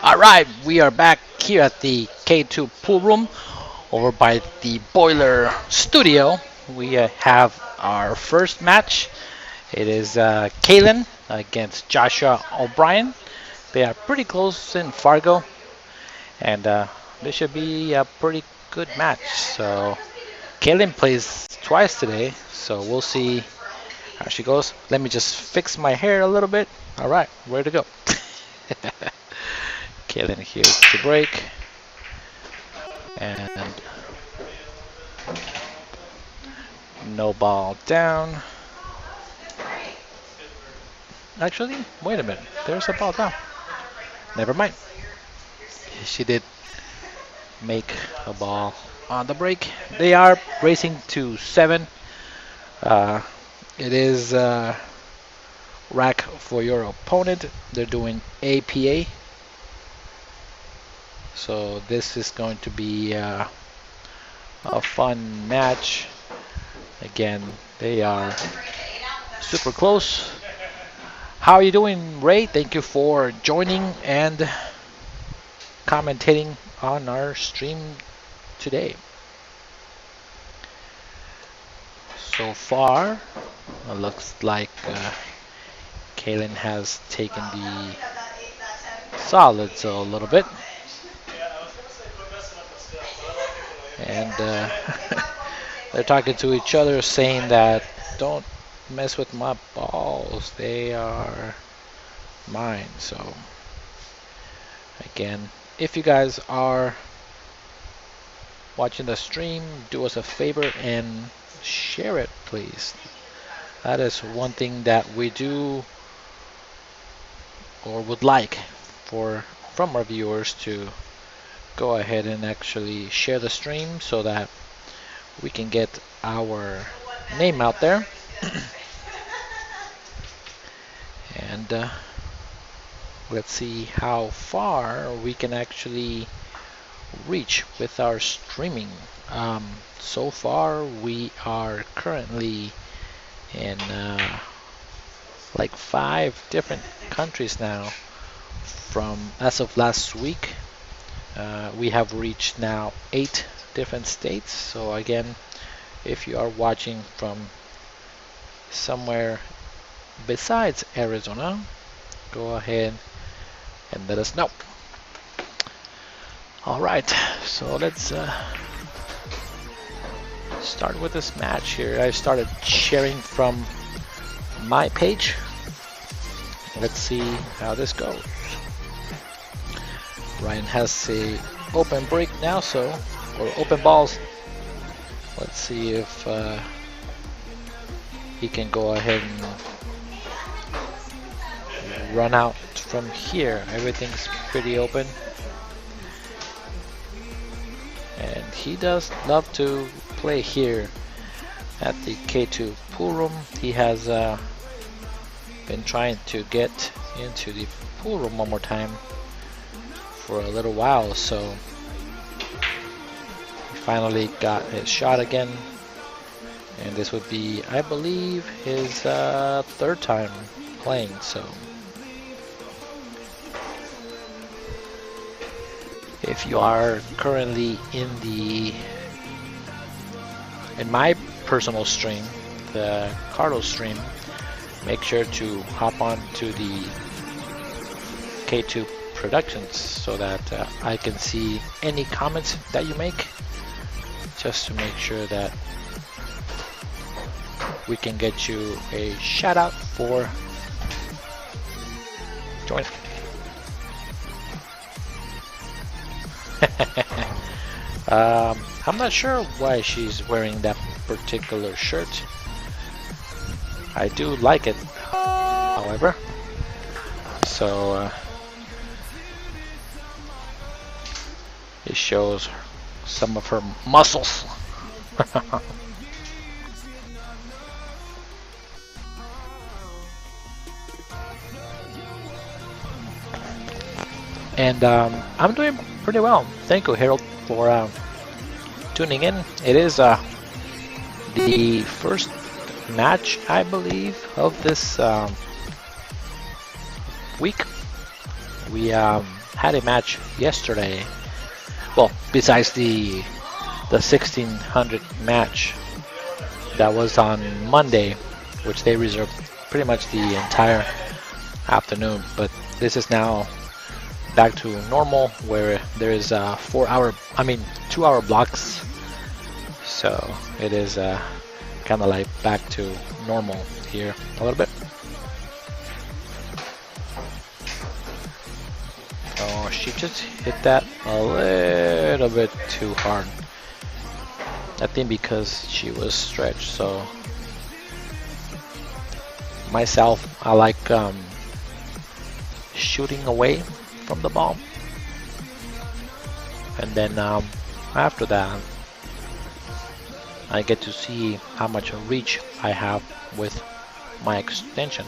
Alright, we are back here at the K2 pool room over by the Boiler Studio. We have our first match. It is Kaylen against Joshua O'Brien. They are pretty close in Fargo, and this should be a pretty good match. So Kaylen plays twice today, so we'll see how she goes. Let me just fix my hair a little bit. Alright, where to go? Kaylen here to break, and no ball down. Actually, wait a minute. There's a ball down. Never mind. She did make a ball on the break. They are racing to 7. It is rack for your opponent. They're doing APA. So this is going to be a fun match. Again, they are super close. How are you doing, Ray? Thank you for joining and commentating on our stream today. So far, it looks like Kaylen has taken the solids a little bit. And they're talking to each other saying that don't mess with my balls, they are mine. So again, if you guys are watching the stream, do us a favor and share it, please. That is one thing that we do or would like from our viewers to go ahead and actually share the stream so that we can get our name out there. And let's see how far we can actually reach with our streaming. So far we are currently in like 5 different countries now. From as of last week, we have reached now 8 different states. So again, if you are watching from somewhere besides Arizona, go ahead and let us know. Alright, so let's start with this match here. I started sharing from my page. Let's see how this goes. Ryan has a open break now, or open balls. Let's see if he can go ahead and run out from here. Everything's pretty open, and he does love to play here at the K2 pool room. He has been trying to get into the pool room one more time for a little while, so he finally got his shot again, and this would be, I believe, his 3rd time playing. So if you are currently in my personal stream, the Carlos stream, make sure to hop on to the K2 Productionz so that I can see any comments that you make, just to make sure that we can get you a shout out for joining. I'm not sure why she's wearing that particular shirt. I do like it, however. So it shows some of her muscles. And I'm doing pretty well. Thank you, Harold, for tuning in. It is the first match, I believe, of this week. We had a match yesterday. Well, besides the 1600 match that was on Monday, which they reserved pretty much the entire afternoon. But this is now back to normal, where there is 2-hour blocks. So it is kind of like back to normal here a little bit. Oh, she just hit that a little bit too hard. I think because she was stretched. So myself, I like shooting away from the ball, and then after that I get to see how much reach I have with my extension.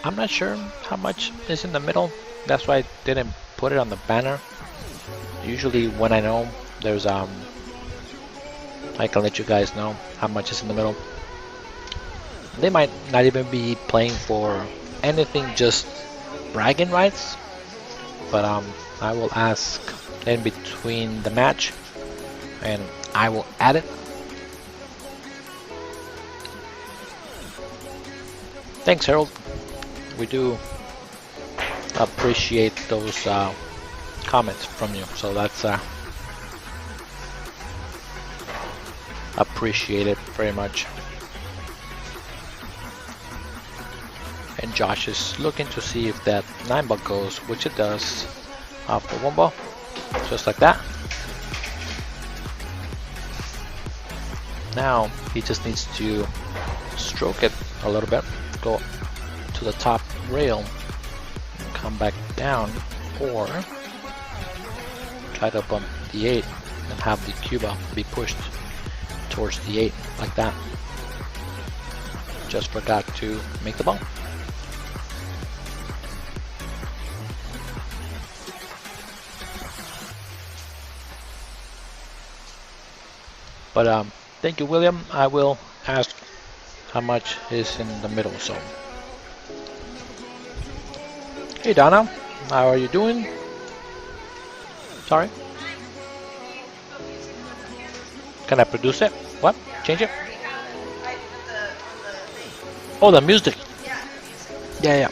I'm not sure how much is in the middle. That's why I didn't put it on the banner. Usually when I know there's I can let you guys know how much is in the middle. They might not even be playing for anything, just bragging rights. But I will ask in between the match, and I will add it. Thanks, Harold. We do appreciate those comments from you, so that's appreciated very much. And Josh is looking to see if that 9-ball goes, which it does, after 1 ball, just like that. Now he just needs to stroke it a little bit, go to the top rail, come back down, or try to bump the 8 and have the Cuba be pushed towards the 8 like that. Just forgot to make the ball. But thank you, William. I will ask how much is in the middle zone. Hey, Donna, how are you doing? Sorry. Can I produce it? What? Change it? Oh, the music. Yeah.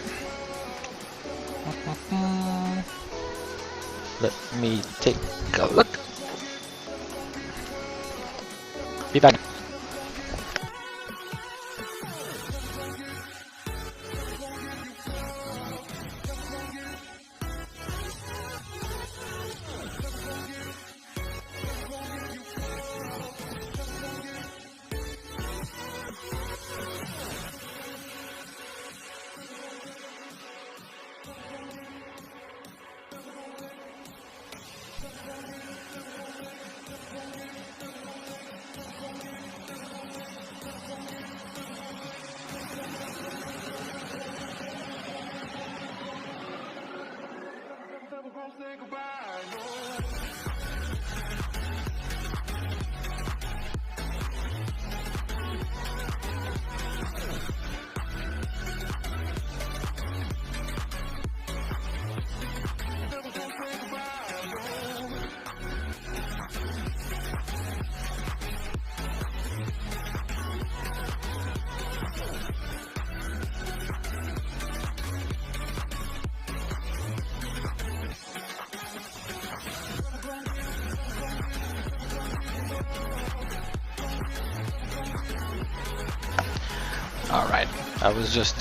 Let me take a look. Be back. Alright, I was just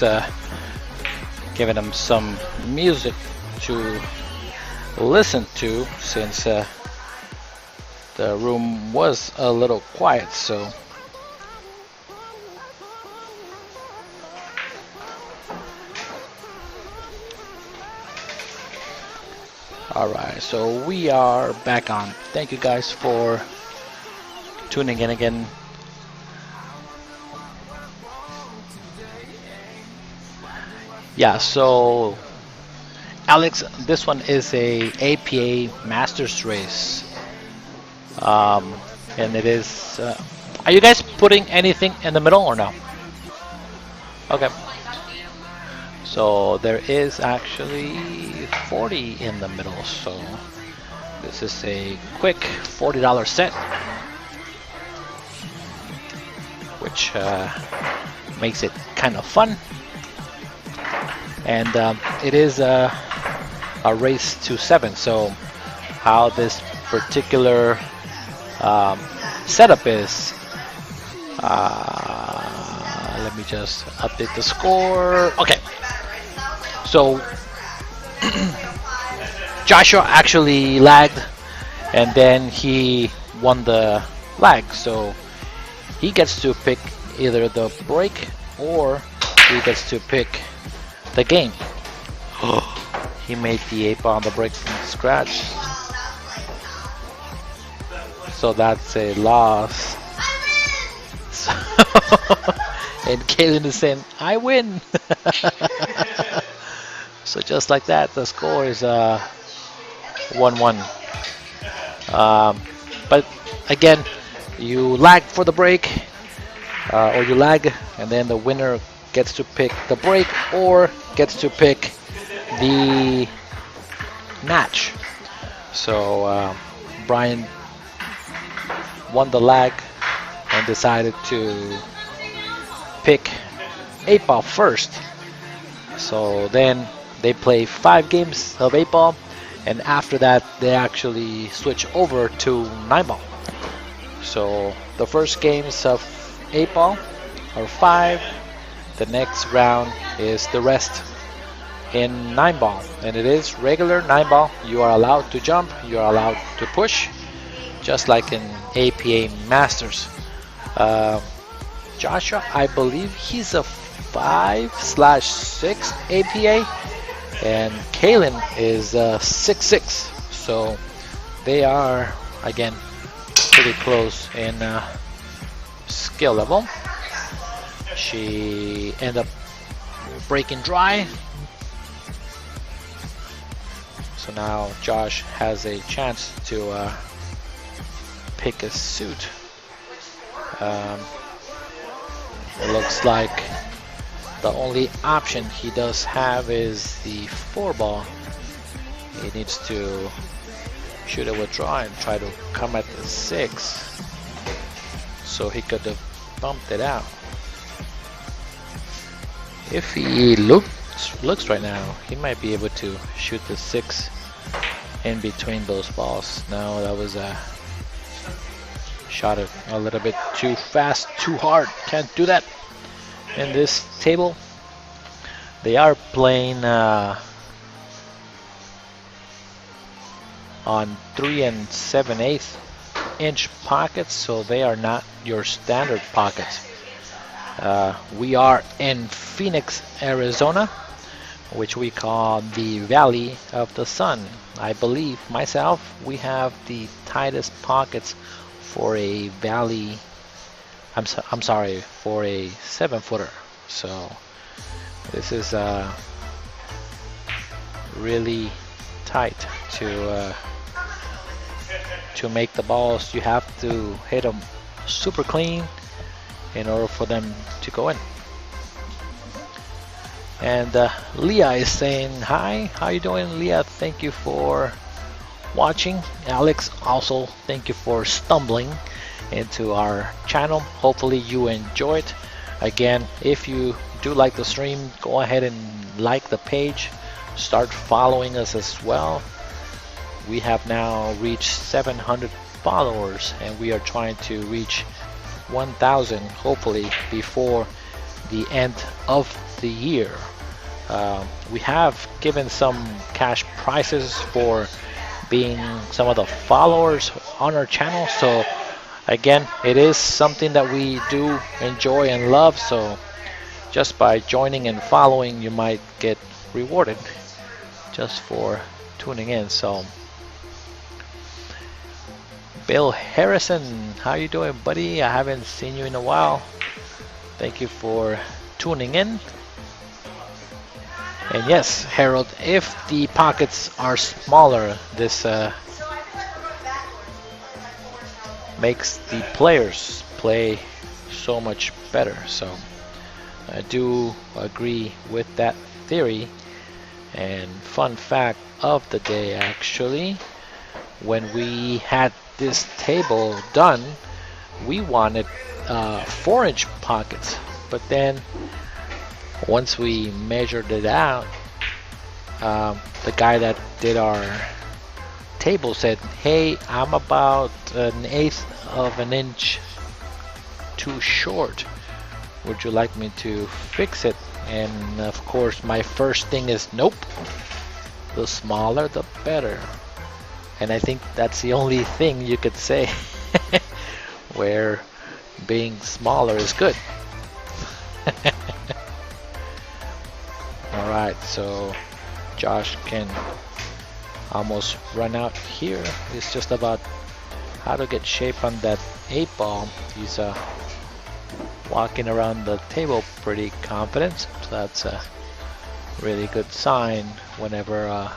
giving them some music to listen to, since the room was a little quiet. So alright, so we are back on. Thank you guys for tuning in again. Yeah, so Alex, this one is a APA Masters race, and it is. Are you guys putting anything in the middle or no? Okay. So there is actually 40 in the middle. So this is a quick $40 set, which makes it kind of fun. And it is a race to 7. So how this particular setup is, let me just update the score. Okay, so Joshua actually lagged, and then he won the lag, so he gets to pick either the break or he gets to pick the game. He made the 8-ball on the break from scratch, so that's a loss. And Kaylen is saying, I win. So just like that, the score is 1-1. But again, you lag for the break, or you lag, and then the winner gets to pick the break or gets to pick the match. So Brian won the lag and decided to pick 8-ball first. So then they play 5 games of 8-ball, and after that they actually switch over to 9-ball. So the first games of 8-ball are 5. The next round is the rest in 9-ball, and it is regular 9-ball. You are allowed to jump, you are allowed to push, just like in APA Masters. Joshua, I believe he's a 5/6 APA, and Kaylen is 6'6", so they are again pretty close in skill level. She ended up breaking dry, so now Josh has a chance to pick a suit. It looks like the only option he does have is the 4-ball. He needs to shoot a withdraw and try to come at the 6, so he could have bumped it out. If he looks right now, he might be able to shoot the 6 in between those balls. No, that was a shot it a little bit too fast, too hard. Can't do that in this table. They are playing on 3 7/8 inch pockets, so they are not your standard pockets. We are in Phoenix, Arizona, which we call the Valley of the Sun. I believe myself we have the tightest pockets for a valley. I'm sorry, for a 7-footer. So this is really tight to make the balls. You have to hit them super clean in order for them to go in. And Leah is saying hi. How you doing, Leah? Thank you for watching. Alex, also thank you for stumbling into our channel. Hopefully you enjoyed. Again, if you do like the stream, go ahead and like the page. Start following us as well. We have now reached 700 followers, and we are trying to reach 1,000 hopefully before the end of the year. We have given some cash prizes for being some of the followers on our channel, so again, it is something that we do enjoy and love, so just by joining and following you might get rewarded just for tuning in. So Bill Harrison, how you doing, buddy? I haven't seen you in a while. Thank you for tuning in. And yes, Harold, if the pockets are smaller, this makes the players play so much better. So I do agree with that theory. And fun fact of the day, actually, when we had this table done, we wanted 4-inch pockets, but then once we measured it out, the guy that did our table said, hey, I'm about 1/8 of an inch too short. Would you like me to fix it? And of course, my first thing is nope. The smaller, the better. And I think that's the only thing you could say where being smaller is good. Alright, so Josh can almost run out here. It's just about how to get shape on that 8-ball. He's walking around the table pretty confident, so that's a really good sign whenever a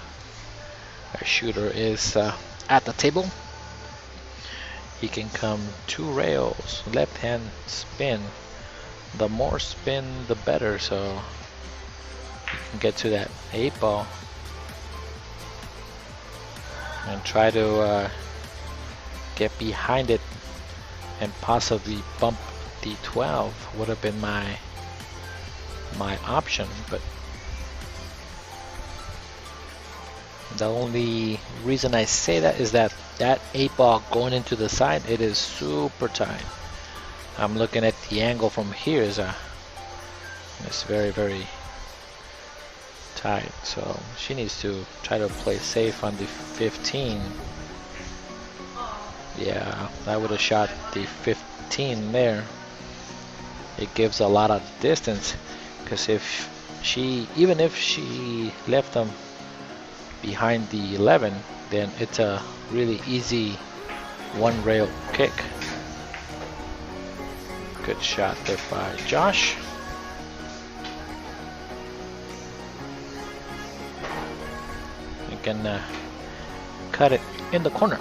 shooter is at the table. He can come 2 rails, left hand spin. The more spin, the better, so you can get to that 8-ball and try to get behind it and possibly bump the 12 would have been my option, but the only reason I say that is that 8-ball going into the side, it is super tight. I'm looking at the angle from here, it's very, very tight, so she needs to try to play safe on the 15. Yeah, I would have shot the 15 there. It gives a lot of distance, because even if she left them behind the 11, then it's a really easy 1-rail kick. Good shot there by Josh. You can cut it in the corner.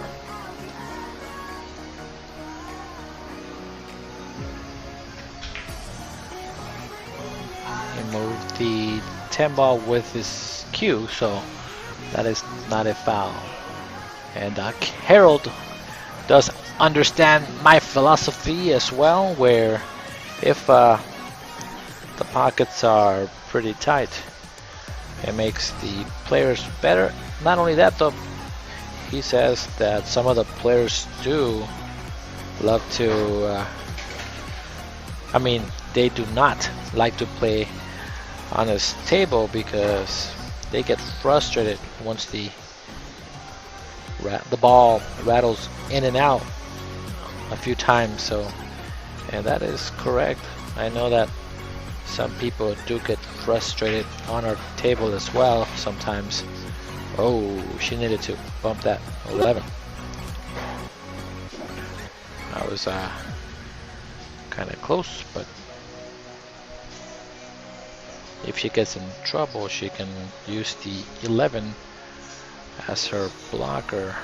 He moved the 10-ball with his cue, so that is not a foul. And Harold does understand my philosophy as well, where if the pockets are pretty tight, it makes the players better. Not only that though, he says that some of the players do love to, they do not like to play on this table because they get frustrated once the ball rattles in and out a few times. So, and that is correct. I know that some people do get frustrated on our table as well sometimes. Oh, she needed to bump that 11. That was kind of close, but if she gets in trouble, she can use the 11 as her blocker.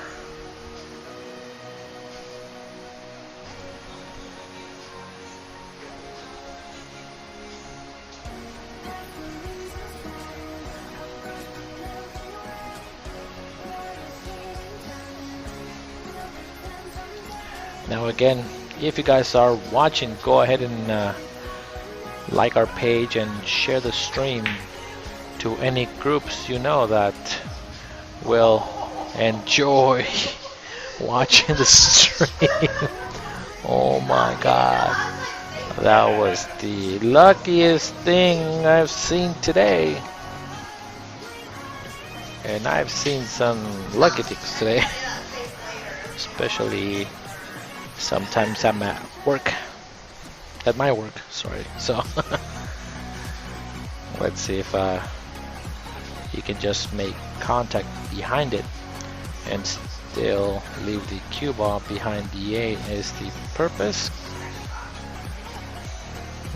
Now again, if you guys are watching, go ahead and like our page and share the stream to any groups you know that will enjoy watching the stream. Oh my god, that was the luckiest thing I've seen today, and I've seen some lucky things today. Especially sometimes I'm at work, at my work, sorry. So let's see if you can just make contact behind it and still leave the cue ball behind the 8 is the purpose.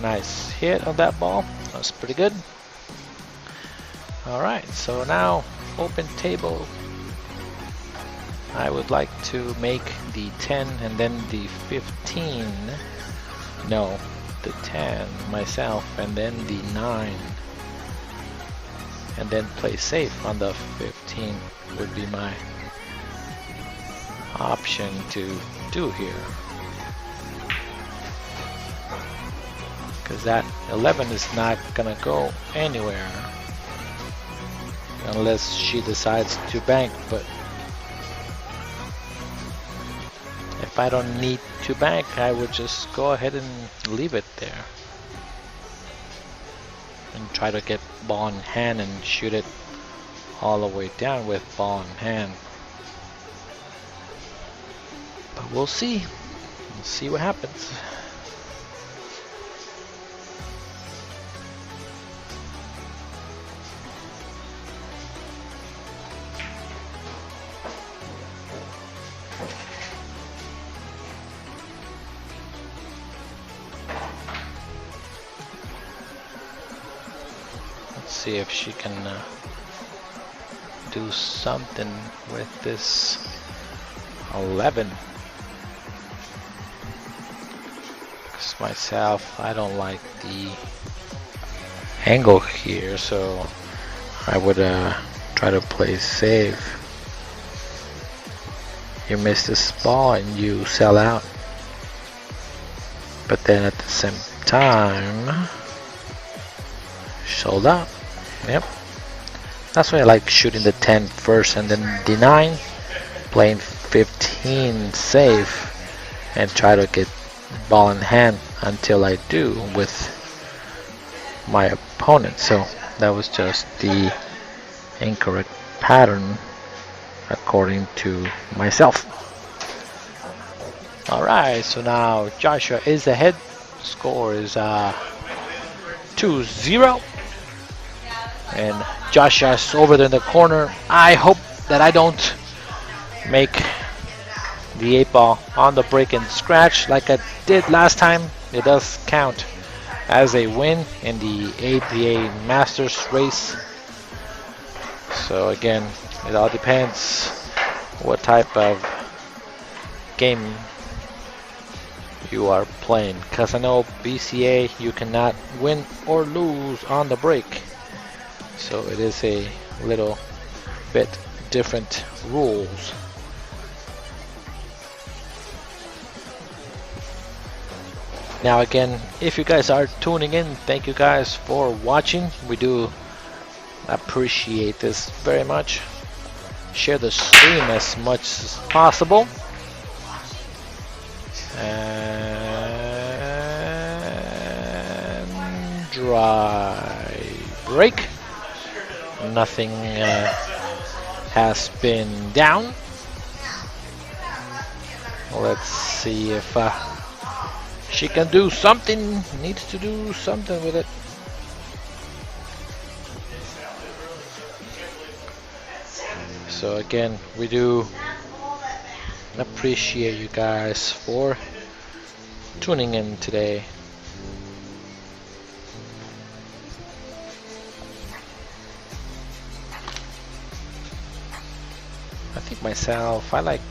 Nice hit on that ball, that's pretty good. Alright, so now open table. I would like to make the 10 and then the 15. No, the 10 myself and then the 9. and then play safe on the 15 would be my option to do here. Because that 11 is not gonna go anywhere unless she decides to bank, but if I don't need to bank, I would just go ahead and leave it there and try to get ball in hand and shoot it all the way down with ball in hand. But we'll see. We'll see what happens. See if she can do something with this 11. Because myself, I don't like the angle here, so I would try to play safe. You miss this ball and you sell out, but then at the same time, sold out. Yep. That's why I like shooting the 10 first and then the 9, playing 15 safe and try to get ball in hand until I do with my opponent. So that was just the incorrect pattern according to myself. Alright, so now Joshua is ahead. Score is 2-0. And Joshua's over there in the corner. I hope that I don't make the 8 ball on the break and scratch like I did last time. It does count as a win in the APA Masters race. So again, it all depends what type of game you are playing, because I know BCA you cannot win or lose on the break. So it is a little bit different rules. Now again, if you guys are tuning in, thank you guys for watching. We do appreciate this very much. Share the stream as much as possible. And dry break. Nothing has been down. Let's see if she can do something. Needs to do something with it. So again, we do appreciate you guys for tuning in today. I think myself, I like,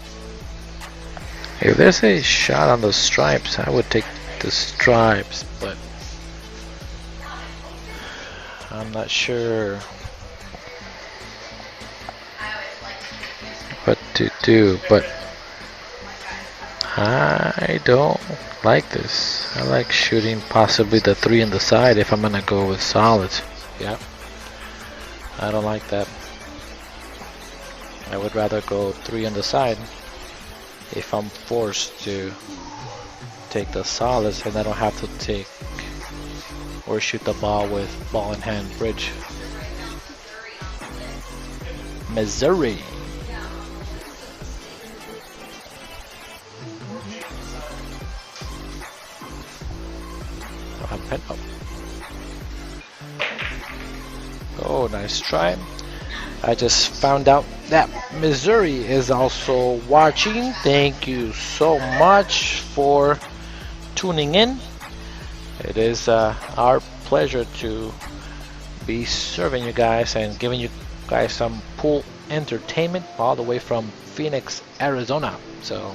if there's a shot on the stripes, I would take the stripes, but I'm not sure what to do. But I don't like this. I like shooting possibly the 3 on the side if I'm gonna go with solids. Yeah, I don't like that. I would rather go 3 on the side if I'm forced to take the solids and I don't have to take or shoot the ball with ball in hand bridge. Missouri. Oh, nice try. I just found out that Missouri is also watching. Thank you so much for tuning in. It is our pleasure to be serving you guys and giving you guys some pool entertainment all the way from Phoenix, Arizona. So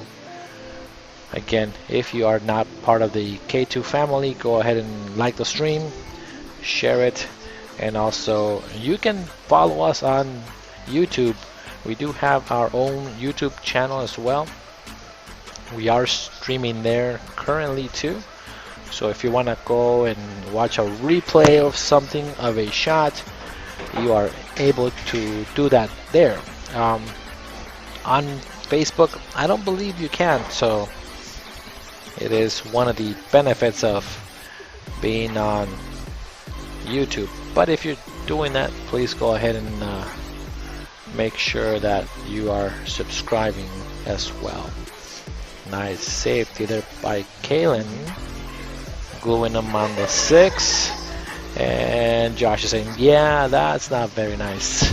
again, if you are not part of the K2 family, go ahead and like the stream, share it, And also, you can follow us on YouTube. We do have our own YouTube channel as well. We are streaming there currently too. So if you want to go and watch a replay of something, of a shot, you are able to do that there. On Facebook, I don't believe you can. So it is one of the benefits of being on YouTube. But if you're doing that, please go ahead and make sure that you are subscribing as well. Nice safety there by Kaylen, gluing them on the 6. And Josh is saying, yeah, that's not very nice.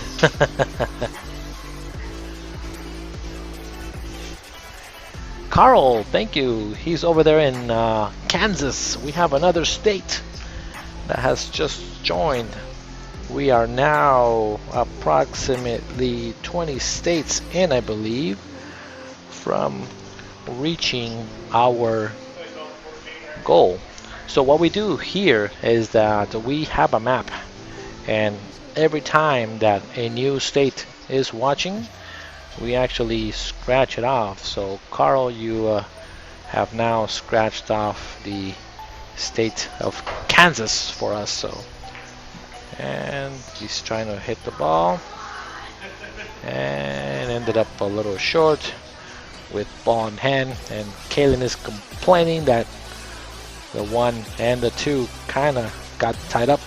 Carl, thank you. He's over there in Kansas. We have another state that has just joined. We are now approximately 20 states in, I believe, from reaching our goal. So what we do here is that we have a map, and every time that a new state is watching, we actually scratch it off. So Carl, you have now scratched off the state of Kansas for us. So, and he's trying to hit the ball and ended up a little short with ball in hand, and Kaylen is complaining that the 1 and the 2 kind of got tied up.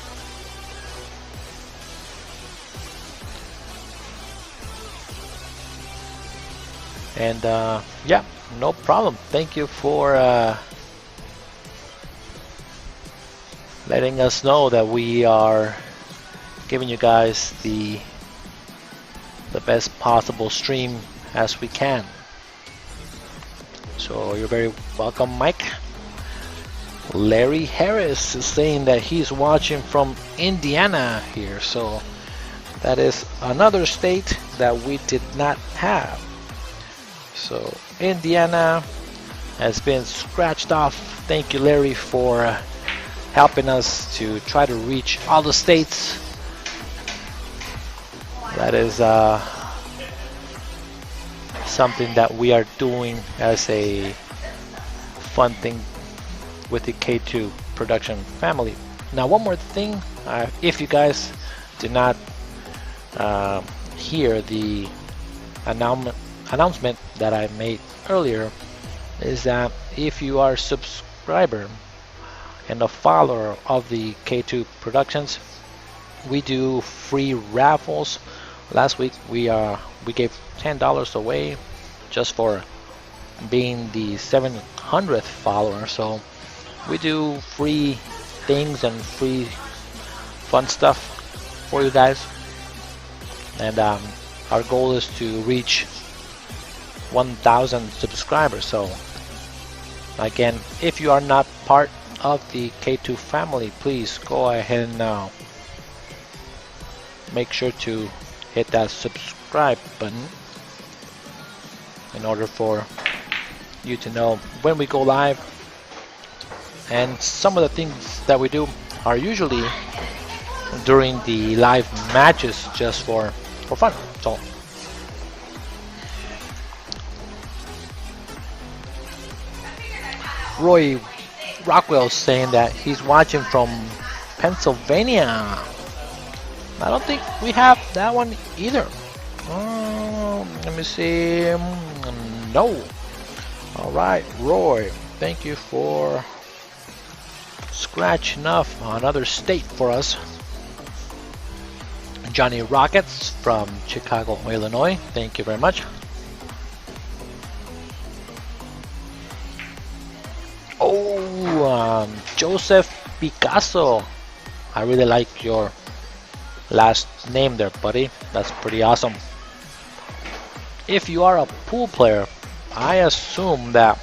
And yeah, no problem. Thank you for letting us know that we are giving you guys the best possible stream as we can. So you're very welcome, Mike. Larry Harris is saying that he's watching from Indiana here. So that is another state that we did not have. So Indiana has been scratched off. Thank you, Larry, for helping us to try to reach all the states. That is something that we are doing as a fun thing with the K2 production family. Now, one more thing, if you guys did not hear the announcement that I made earlier, is that if you are a subscriber and a follower of the K2 Productionz, we do free raffles. Last week we gave $10 away just for being the 700th follower. So we do free things and free fun stuff for you guys, and our goal is to reach 1,000 subscribers. So again, if you are not part of the K2 family, please go ahead and make sure to hit that subscribe button in order for you to know when we go live. And some of the things that we do are usually during the live matches, just for fun. So Roy Rockwell saying that he's watching from Pennsylvania. I don't think we have that one either. Let me see. No. All right, Roy, thank you for scratching off another state for us. Johnny Rockets from Chicago, Illinois, thank you very much. Oh, Joseph Picasso, I really like your last name there, buddy. That's pretty awesome. If you are a pool player, I assume that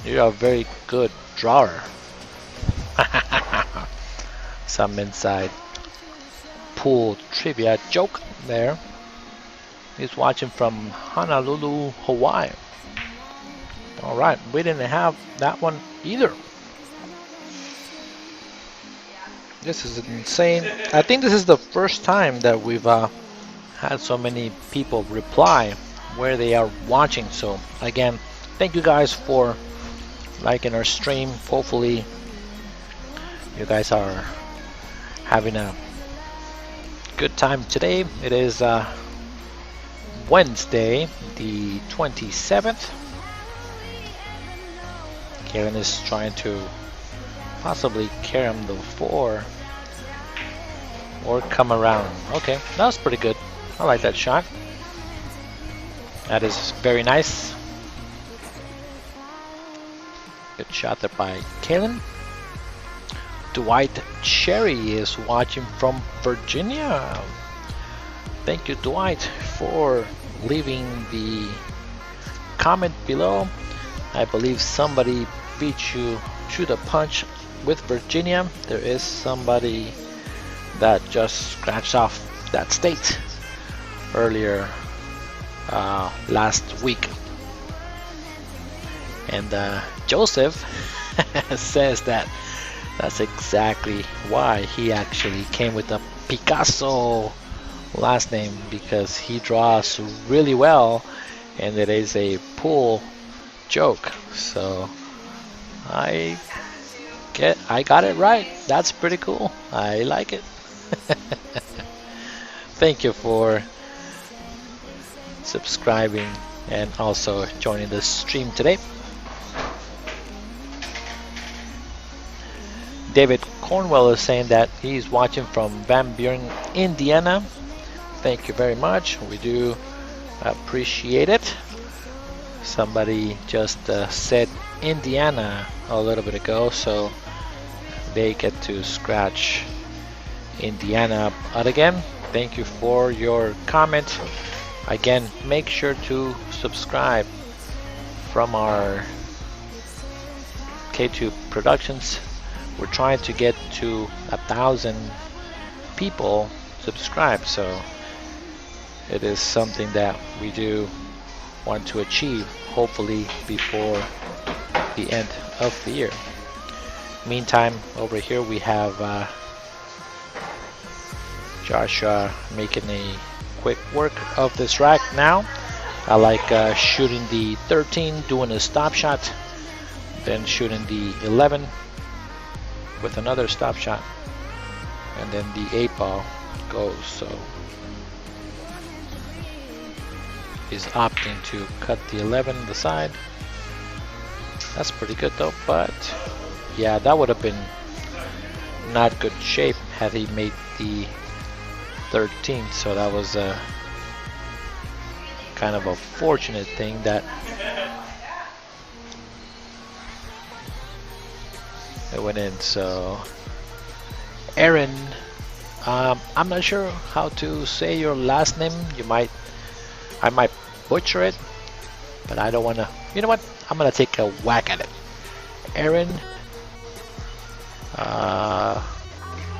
you're a very good drawer. Some inside pool trivia joke there. He's watching from Honolulu, Hawaii. Alright, we didn't have that one either. This is insane. I think this is the first time that we've had so many people reply where they are watching. So again, thank you guys for liking our stream. Hopefully you guys are having a good time today. It is Wednesday the 27th. Kaylen is trying to possibly carry him the 4 or come around. Okay, that was pretty good. I like that shot. That is very nice. Good shot there by Kaylen. Dwight Cherry is watching from Virginia. Thank you, Dwight, for leaving the comment below. I believe somebody beat you to the punch with Virginia. There is somebody that just scratched off that state earlier last week. And Joseph says that that's exactly why he actually came with the Picasso last name, because he draws really well and it is a pool joke. So I got it right. That's pretty cool. I like it. Thank you for subscribing and also joining the stream today. David Cornwell is saying that he's watching from Van Buren, Indiana. Thank you very much. We do appreciate it. Somebody just said Indiana a little bit ago, so they get to scratch Indiana out again. Thank you for your comment. Again, make sure to subscribe from our K2 Productionz. We're trying to get to 1,000 people subscribed, so it is something that we do want to achieve, hopefully before the end of the year. Meantime, over here we have Joshua making a quick work of this rack now. I like shooting the 13, doing a stop shot, then shooting the 11 with another stop shot, and then the 8 ball goes. So he's opting to cut the 11 on the side. That's pretty good though, but yeah, that would have been not good shape had he made the 13. So that was a kind of a fortunate thing that it went in. So Aaron, I'm not sure how to say your last name. I might butcher it, but I don't want to. You know what? I'm gonna take a whack at it. Aaron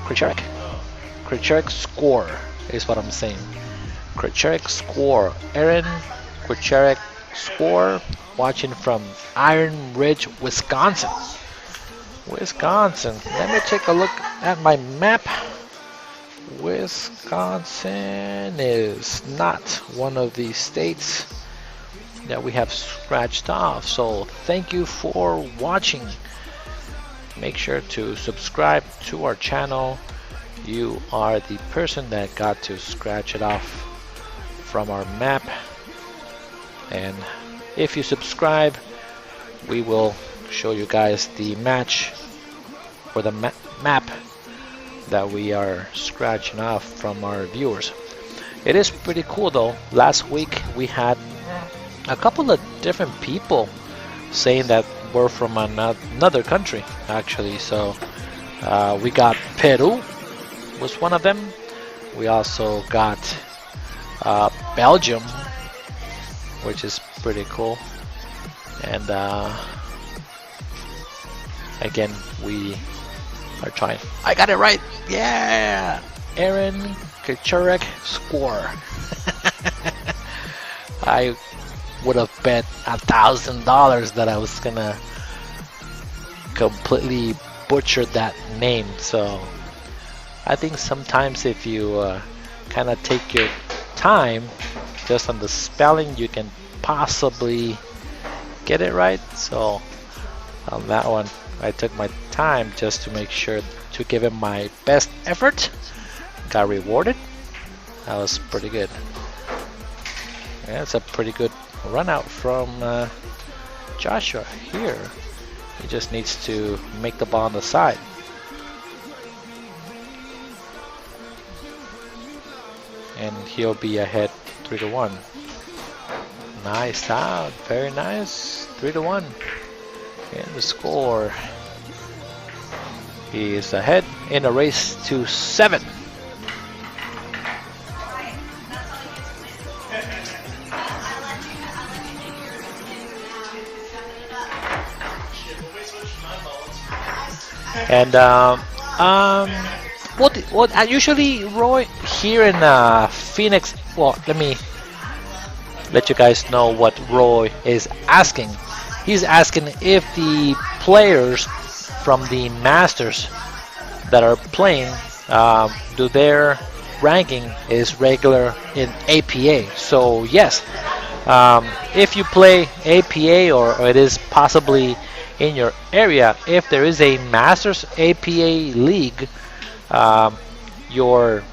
Kricherek score is what I'm saying. Kricherek score. Aaron Kricherek score, watching from Iron Ridge, Wisconsin. Let me take a look at my map. Wisconsin is not one of the states that we have scratched off. So thank you for watching. Make sure to subscribe to our channel. You are the person that got to scratch it off from our map. And if you subscribe, we will show you guys the match for the map that we are scratching off from our viewers. It is pretty cool though. Last week we had a couple of different people saying that we're from another country actually. So we got Peru was one of them. We also got Belgium, which is pretty cool. And again, we are trying. I got it right. Yeah, Aaron Kaczurek score. I would have bet $1,000 that I was gonna completely butcher that name. So I think sometimes if you kind of take your time just on the spelling, you can possibly get it right. So on that one, I took my time just to make sure to give it my best effort. Got rewarded. That was pretty good. Yeah, it's a pretty good run out from Joshua here. He just needs to make the ball on the side. And he'll be ahead 3-1. Nice out, very nice. 3-1. And the score. He is ahead in a race to 7. And what usually Roy here in Phoenix. Well, let me let you guys know what Roy is asking. He's asking if the players from the Masters that are playing, do their ranking is regular in APA. So yes, if you play APA or it is possibly in your area, if there is a Masters APA league, your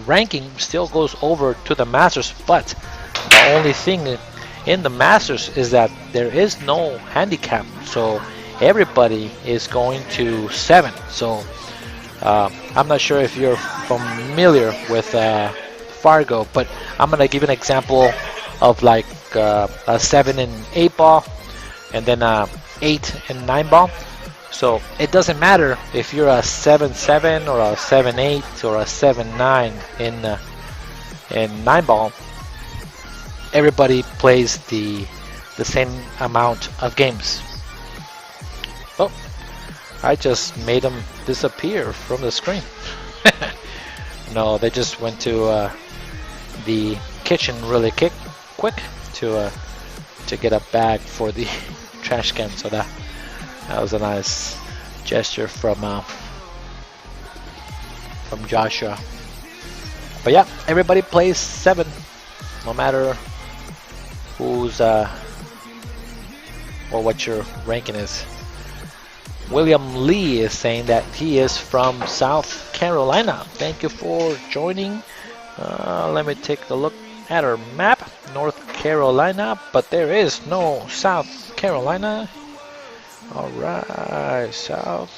ranking still goes over to the Masters, but the only thing in the Masters is that there is no handicap, so everybody is going to 7. So I'm not sure if you're familiar with Fargo, but I'm gonna give an example of like a 7 and 8 ball, and then 8 and 9 ball. So it doesn't matter if you're a 7-7 or a 7-8 or a 7-9 in 9 ball. Everybody plays the same amount of games. Oh, I just made them disappear from the screen. No, they just went to the kitchen really quick to get a bag for the trash can. So that was a nice gesture from Joshua. But yeah, everybody plays 7, no matter who's or what your ranking is. William Lee is saying that he is from South Carolina. Thank you for joining. Let me take a look at our map. North Carolina, but there is no South Carolina. Alright, South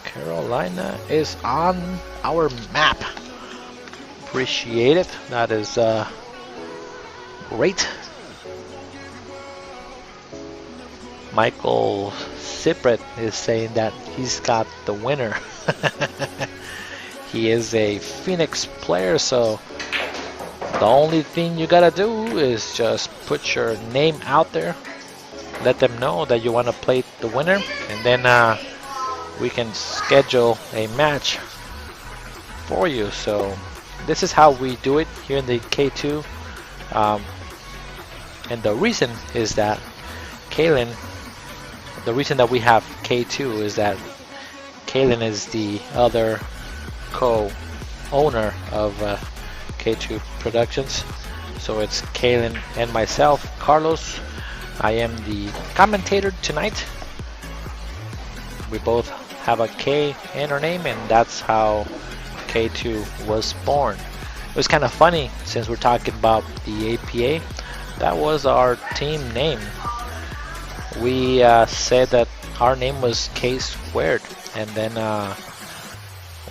Carolina is on our map. Appreciate it. That is great. Michael Sipret is saying that he's got the winner. He is a Phoenix player, so the only thing you gotta do is just put your name out there, let them know that you want to play the winner, and then we can schedule a match for you. So this is how we do it here in the K2, and the reason is that Kaylen, the reason that we have K2 is that Kaylen is the other co-owner of K2 Productionz. So it's Kaylen and myself, Carlos. I am the commentator tonight. We both have a K in our name, and that's how K2 was born. It was kind of funny, since we're talking about the APA, that was our team name. We said that our name was K squared, and then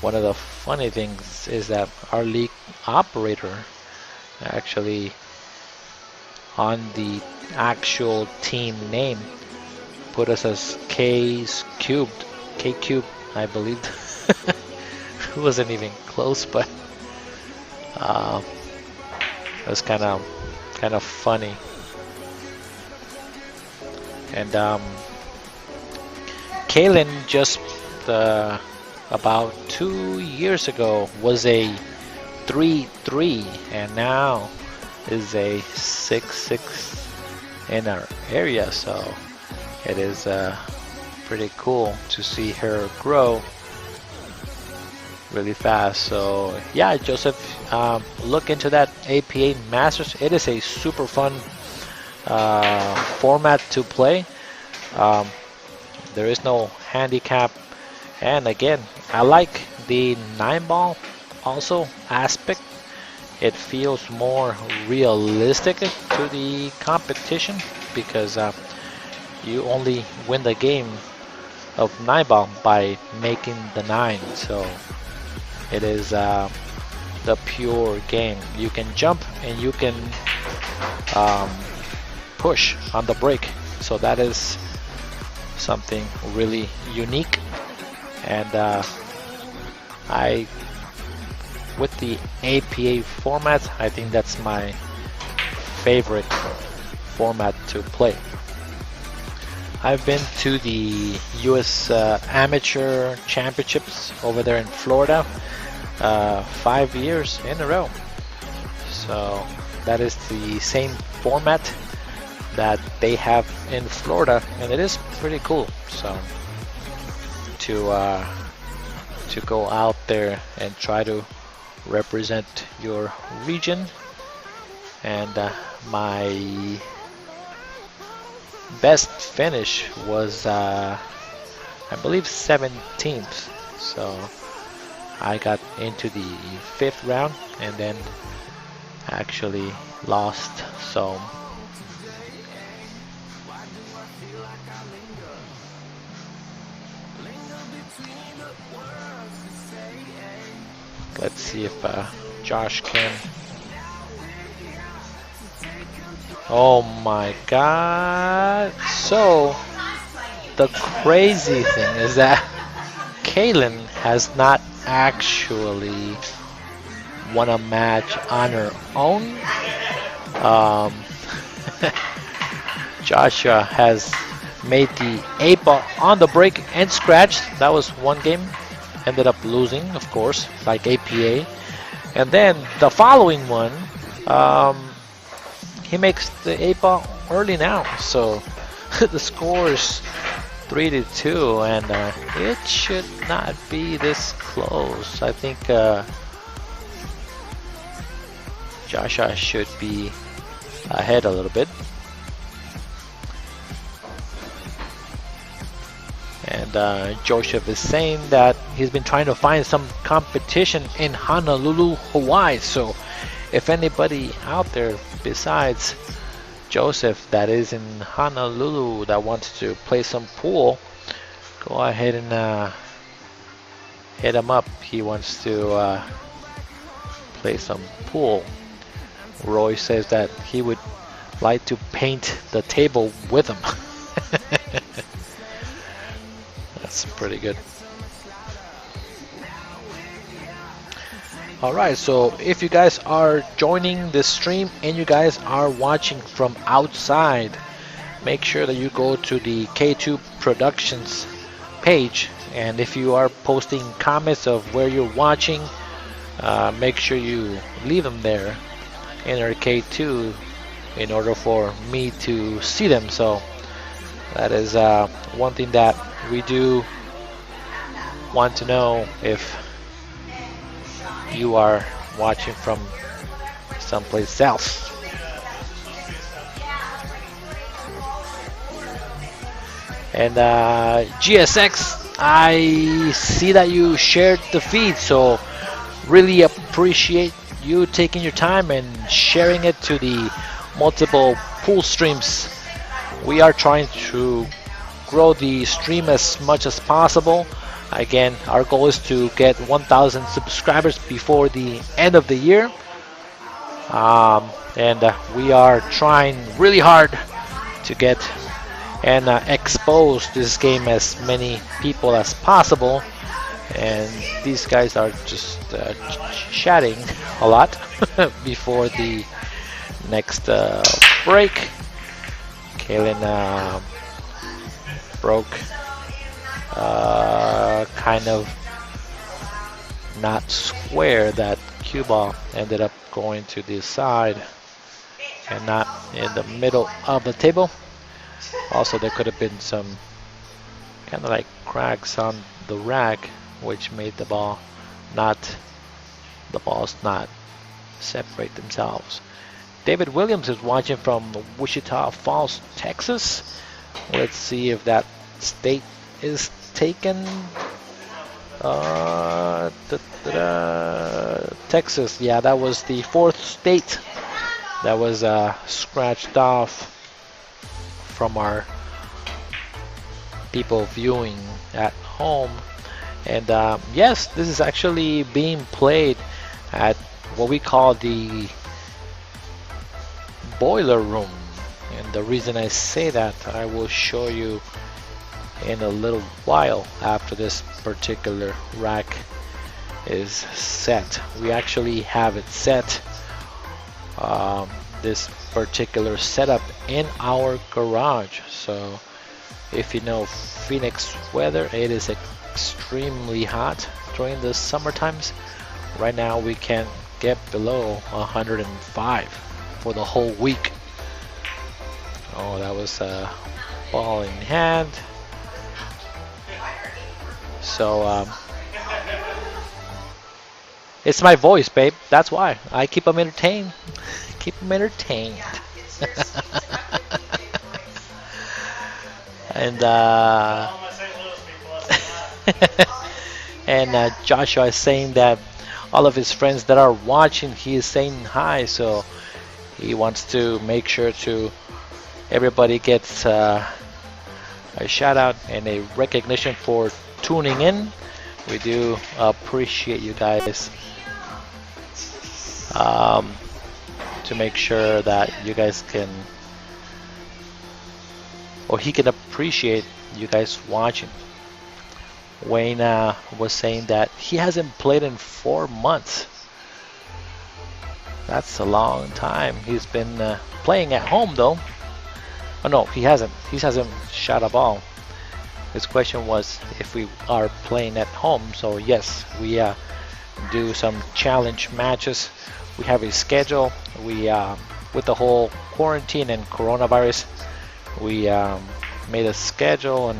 one of the funny things is that our league operator actually on the actual team name put us as K cubed, I believe. It wasn't even close, but it was kind of funny. And Kaylen just about 2 years ago was a 3-3, and now is a 6-6 in our area. So it is pretty cool to see her grow really fast. So yeah, Joseph, look into that APA Masters. It is a super fun format to play. Um, there is no handicap, and again, I like the 9 ball also aspect. It feels more realistic to the competition because you only win the game of 9 ball by making the 9. So it is the pure game. You can jump and you can um, push on the break. So that is something really unique. And I, with the APA format, I think that's my favorite format to play. I've been to the US Amateur Championships over there in Florida 5 years in a row. So that is the same format that they have in Florida, and it is pretty cool. So to go out there and try to represent your region. And my best finish was I believe 17th. So I got into the 5th round and then actually lost. So let's see if Josh can. Oh my god. So the crazy thing is that Kaylen has not actually won a match on her own. Joshua has made the 8-ball on the break and scratched. That was one game. Ended up losing, of course, like APA. And then the following one, he makes the 8-ball early now. So the score is 3-2, and it should not be this close. I think Joshua should be ahead a little bit. And Joseph is saying that he's been trying to find some competition in Honolulu, Hawaii. So if anybody out there besides Joseph that is in Honolulu that wants to play some pool, go ahead and hit him up. He wants to play some pool. Roy says that he would like to paint the table with him. That's pretty good. Alright, so if you guys are joining this stream and you guys are watching from outside, make sure that you go to the K2 Productionz page, and if you are posting comments of where you're watching, make sure you leave them there in our K2 in order for me to see them. So that is one thing that we do want to know, if you are watching from someplace else. And GSX, I see that you shared the feed, so really appreciate you taking your time and sharing it to the multiple pool streams. We are trying to grow the stream as much as possible. Again, our goal is to get 1,000 subscribers before the end of the year. And we are trying really hard to get and expose this game as many people as possible. And these guys are just chatting a lot before the next break. Kaylen broke kind of not square. That cue ball ended up going to the side and not in the middle of the table. Also, there could have been some kind of like cracks on the rack, which made the ball not the balls not separate themselves. David Williams is watching from Wichita Falls, Texas. Let's see if that state is taken. Texas, yeah, that was the fourth state that was scratched off from our people viewing at home. And yes, this is actually being played at what we call the boiler room. And the reason I say that, I will show you in a little while after this particular rack is set. We actually have it set, this particular setup in our garage. So if you know Phoenix weather, it is extremely hot during the summer times. Right now we can't get below 105 for the whole week. Oh, that was a ball in hand. So it's my voice, babe. That's why I keep them entertained. Keep them entertained. And and Joshua is saying that all of his friends that are watching, he is saying hi. So he wants to make sure to everybody gets a shout out and a recognition for tuning in. We do appreciate you guys, to make sure that you guys can, or he can appreciate you guys watching. Wayne was saying that he hasn't played in 4 months. That's a long time. He's been playing at home though. Oh no, he hasn't. He hasn't shot a ball. His question was if we are playing at home. So yes, we do some challenge matches. We have a schedule. We with the whole quarantine and coronavirus, we made a schedule and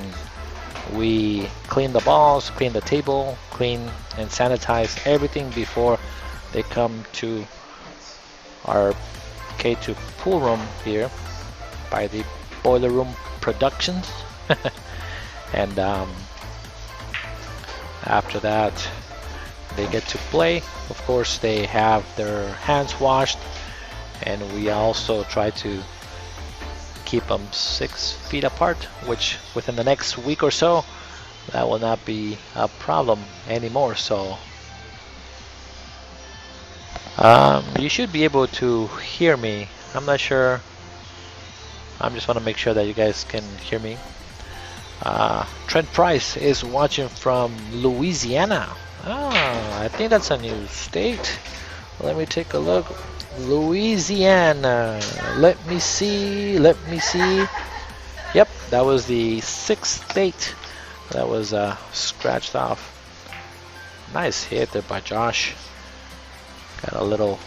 we clean the balls, clean the table, clean and sanitize everything before they come to our K2 pool room here by the Boiler Room Productionz. And after that they get to play. Of course they have their hands washed, and we also try to keep them 6 feet apart, which within the next week or so that will not be a problem anymore. So you should be able to hear me. I'm not sure. I just want to make sure that you guys can hear me. Trent Price is watching from Louisiana. I think that's a new state. Let me take a look. Louisiana. Let me see. Yep, that was the 6th state that was scratched off. Nice hit there by Josh. Got a little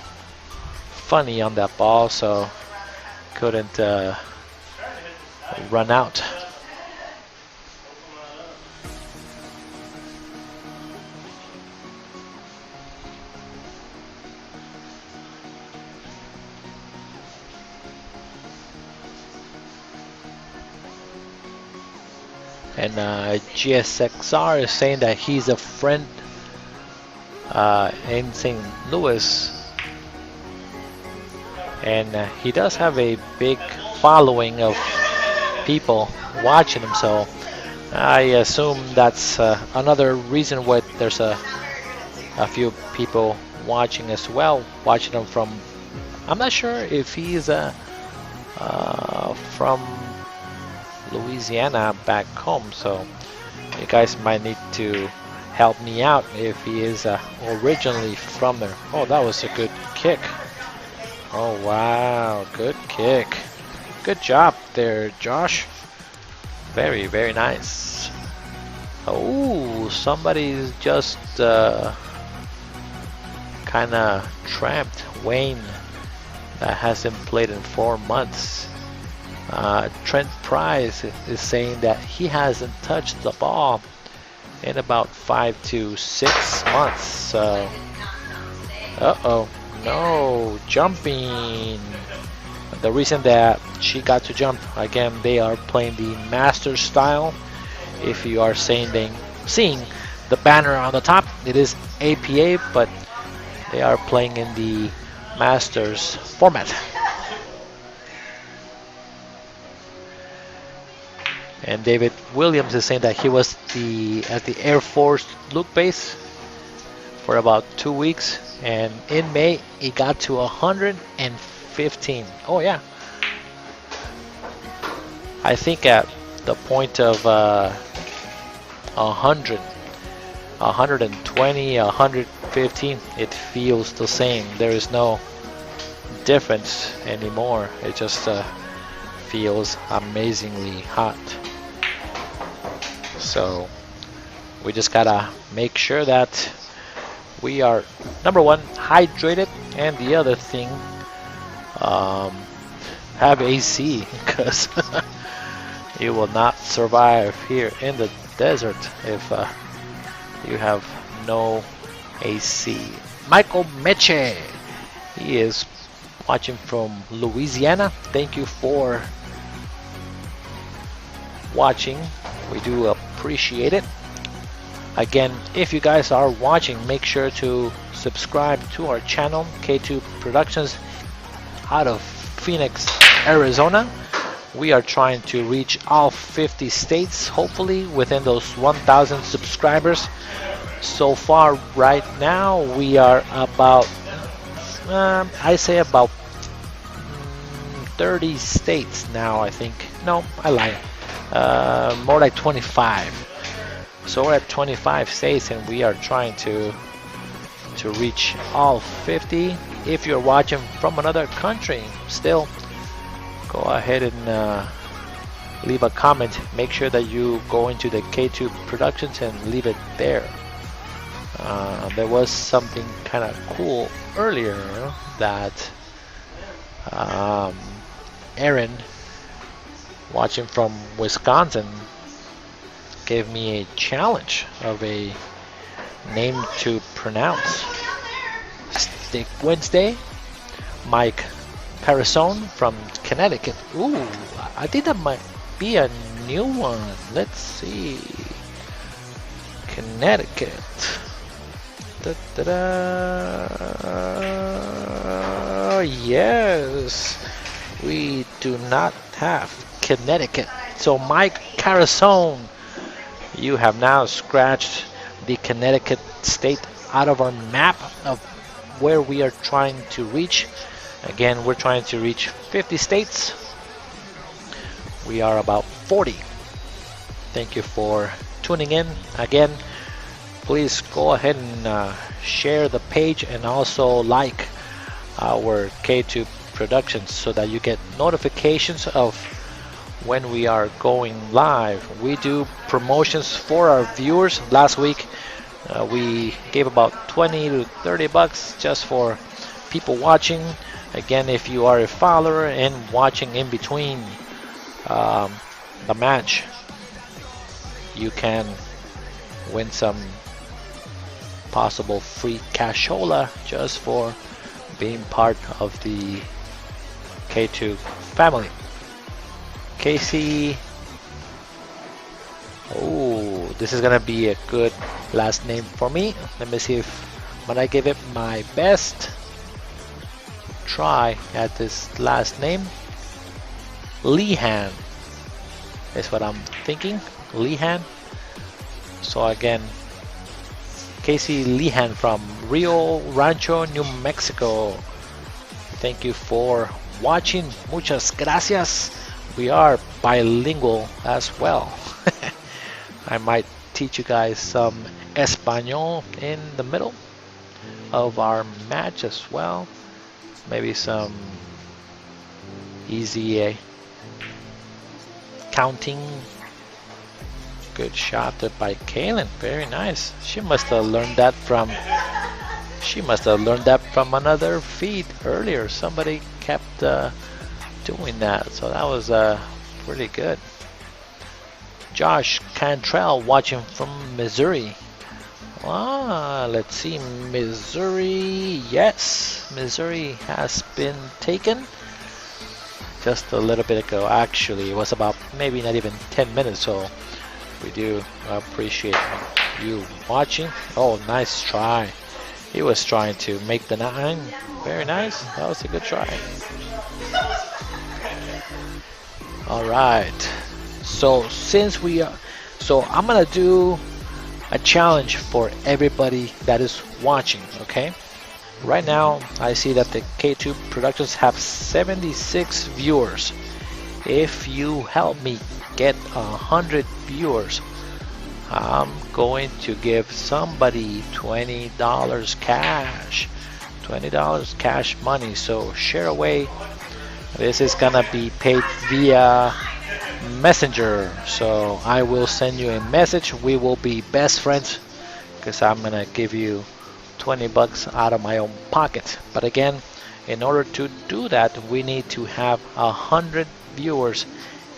funny on that ball, so couldn't run out. And GSXR is saying that he's a friend in St. Louis, and he does have a big following of people watching him, so I assume that's another reason why there's a few people watching as well, watching him from, I'm not sure if he's from Louisiana back home, so you guys might need to help me out if he is originally from there. Oh, that was a good kick. Oh wow, good kick. Good job there, Josh. Very, very nice. Oh, somebody's just kind of trapped Wayne that hasn't played in 4 months. Trent Price is saying that he hasn't touched the ball in about 5 to 6 months. So, uh-oh, no, jumping. The reason that she got to jump, again, they are playing the master style. If you are seeing the banner on the top, it is APA, but they are playing in the Masters format. And David Williams is saying that he was at the Air Force Luke base for about 2 weeks, and in May it got to 115. Oh yeah, I think at the point of 100, 120, 115, it feels the same. There is no difference anymore. It just feels amazingly hot. So we just gotta make sure that we are, number one, hydrated, and the other thing, have AC, because you will not survive here in the desert if you have no AC. Michael Meche, he is watching from Louisiana. Thank you for watching. We do appreciate it. Again, if you guys are watching, make sure to subscribe to our channel, K2 Productionz, out of Phoenix, Arizona. We are trying to reach all 50 states, hopefully within those 1,000 subscribers. So far, right now, we are about, I say about 30 states now, I think. No, I lie. More like 25. So we're at 25 states, and we are trying to reach all 50. If you're watching from another country, still go ahead and leave a comment. Make sure that you go into the K2 Productionz and leave it there. There was something kind of cool earlier that Aaron, watching from Wisconsin, gave me a challenge of a name to pronounce. Stick Wednesday, Mike Carasone from Connecticut. Ooh, I think that might be a new one. Let's see. Connecticut. Da, da, da. Yes, we do not have Connecticut. So Mike Carasone, you have now scratched the Connecticut state out of our map of where we are trying to reach. Again, we're trying to reach 50 states. We are about 40. Thank you for tuning in. Again, please go ahead and share the page, and also like our K2 Productionz so that you get notifications of when we are going live. We do promotions for our viewers. Last week we gave about 20 to 30 bucks just for people watching. Again, if you are a follower and watching in between the match, you can win some possible free cashola just for being part of the K2 family. Casey, oh, this is gonna be a good last name for me. Let me see if when I give it my best try at this last name. Lehan is what I'm thinking. Lehan. So again, Casey Lehan from Rio Rancho, New Mexico. Thank you for watching. Muchas gracias. We are bilingual as well. I might teach you guys some Espanol in the middle of our match as well. Maybe some easy counting. Good shot by Kaylen. Very nice. She must have learned that from another feed earlier. Somebody kept doing that, so that was pretty good. Josh Cantrell watching from Missouri. Let's see, Missouri. Yes, Missouri has been taken just a little bit ago. Actually, it was about maybe not even 10 minutes. So we do appreciate you watching. Oh, nice try. He was trying to make the 9. Very nice. That was a good try. All right. So I'm gonna do a challenge for everybody that is watching. Okay. Right now, I see that the K2 Productions have 76 viewers. If you help me get 100 viewers, I'm going to give somebody $20 cash. $20 cash money. So share away. This is gonna be paid via Messenger. So I will send you a message. We will be best friends because I'm gonna give you $20 out of my own pocket. But again, in order to do that, we need to have 100 viewers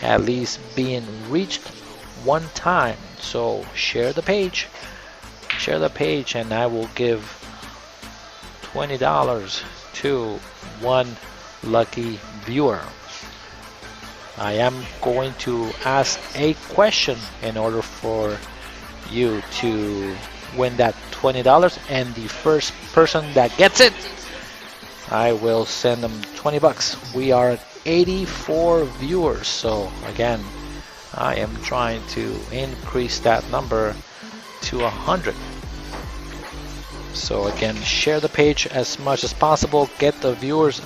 at least being reached one time. So share the page, and I will give $20 to one lucky viewer. I am going to ask a question in order for you to win that $20, and the first person that gets it, I will send them $20. We are at 84 viewers, so again, I am trying to increase that number to 100. So again, share the page as much as possible, get the viewers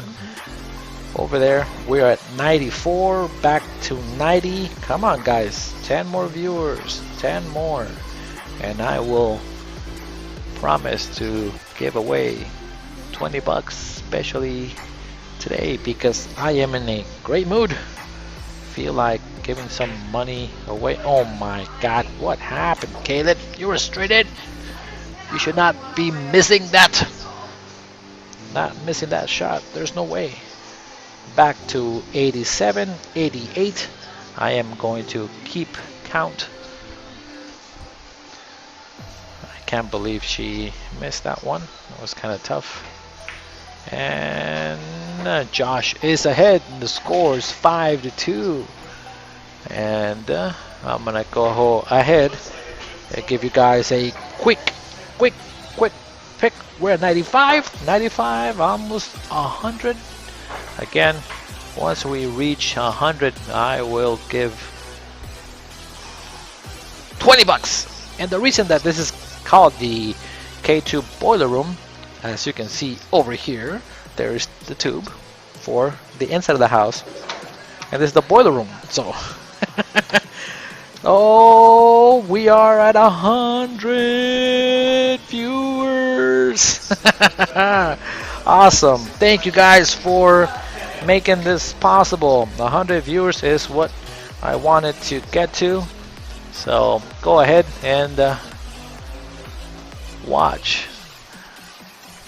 over there. We're at 94, back to 90. Come on guys, 10 more viewers, 10 more, and I will promise to give away $20, especially today, because I am in a great mood. Feel like giving some money away. Oh my god, what happened, Kaylen? You were straight in. You should not be missing that. Not missing that shot. There's no way. Back to 87, 88. I am going to keep count. I can't believe she missed that one. That was kind of tough. And Josh is ahead. The score is 5-2. And I'm gonna go ahead and give you guys a quick pick. We're at 95, almost 100. Again, once we reach 100, I will give $20. And the reason that this is called the K2 Boiler Room, as you can see over here, there is the tube for the inside of the house, and this is the boiler room. So oh, we are at 100 viewers. Awesome. Thank you guys for making this possible. 100 viewers is what I wanted to get to. So go ahead and watch.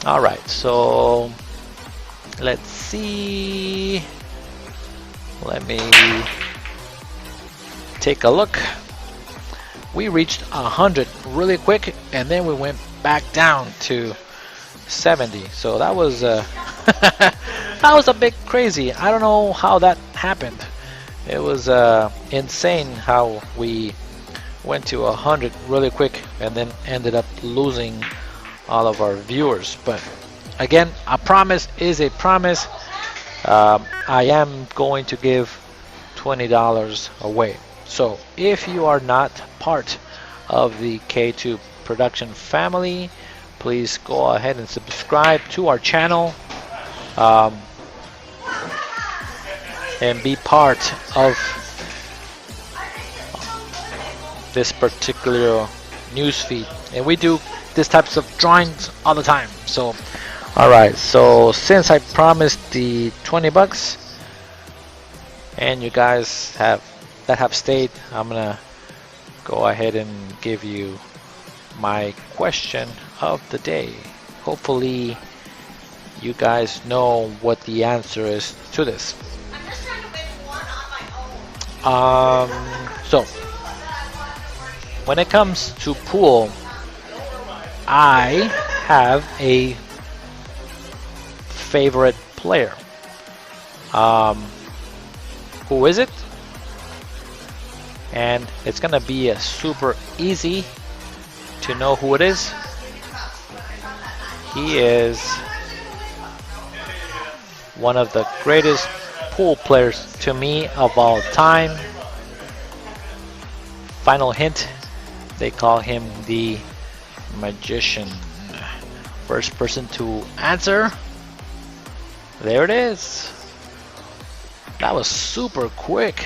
All right, so let's see. Let me take a look. We reached 100 really quick, and then we went back down to 70. So that was that was a bit crazy. I don't know how that happened. It was insane how we went to 100 really quick and then ended up losing all of our viewers. But again, a promise is a promise. I am going to give $20 away. So if you are not part of the K2 production family, please go ahead and subscribe to our channel and be part of this particular news feed. And we do these types of drawings all the time. So alright, so since I promised the $20 and you guys have stayed, I'm gonna go ahead and give you my question of the day. Hopefully you guys know what the answer is to this. So when it comes to pool, I have a favorite player. Who is it? And it's gonna be super easy to know who it is. He is one of the greatest pool players to me of all time. Final hint, they call him the Magician. First person to answer, there it is. That was super quick.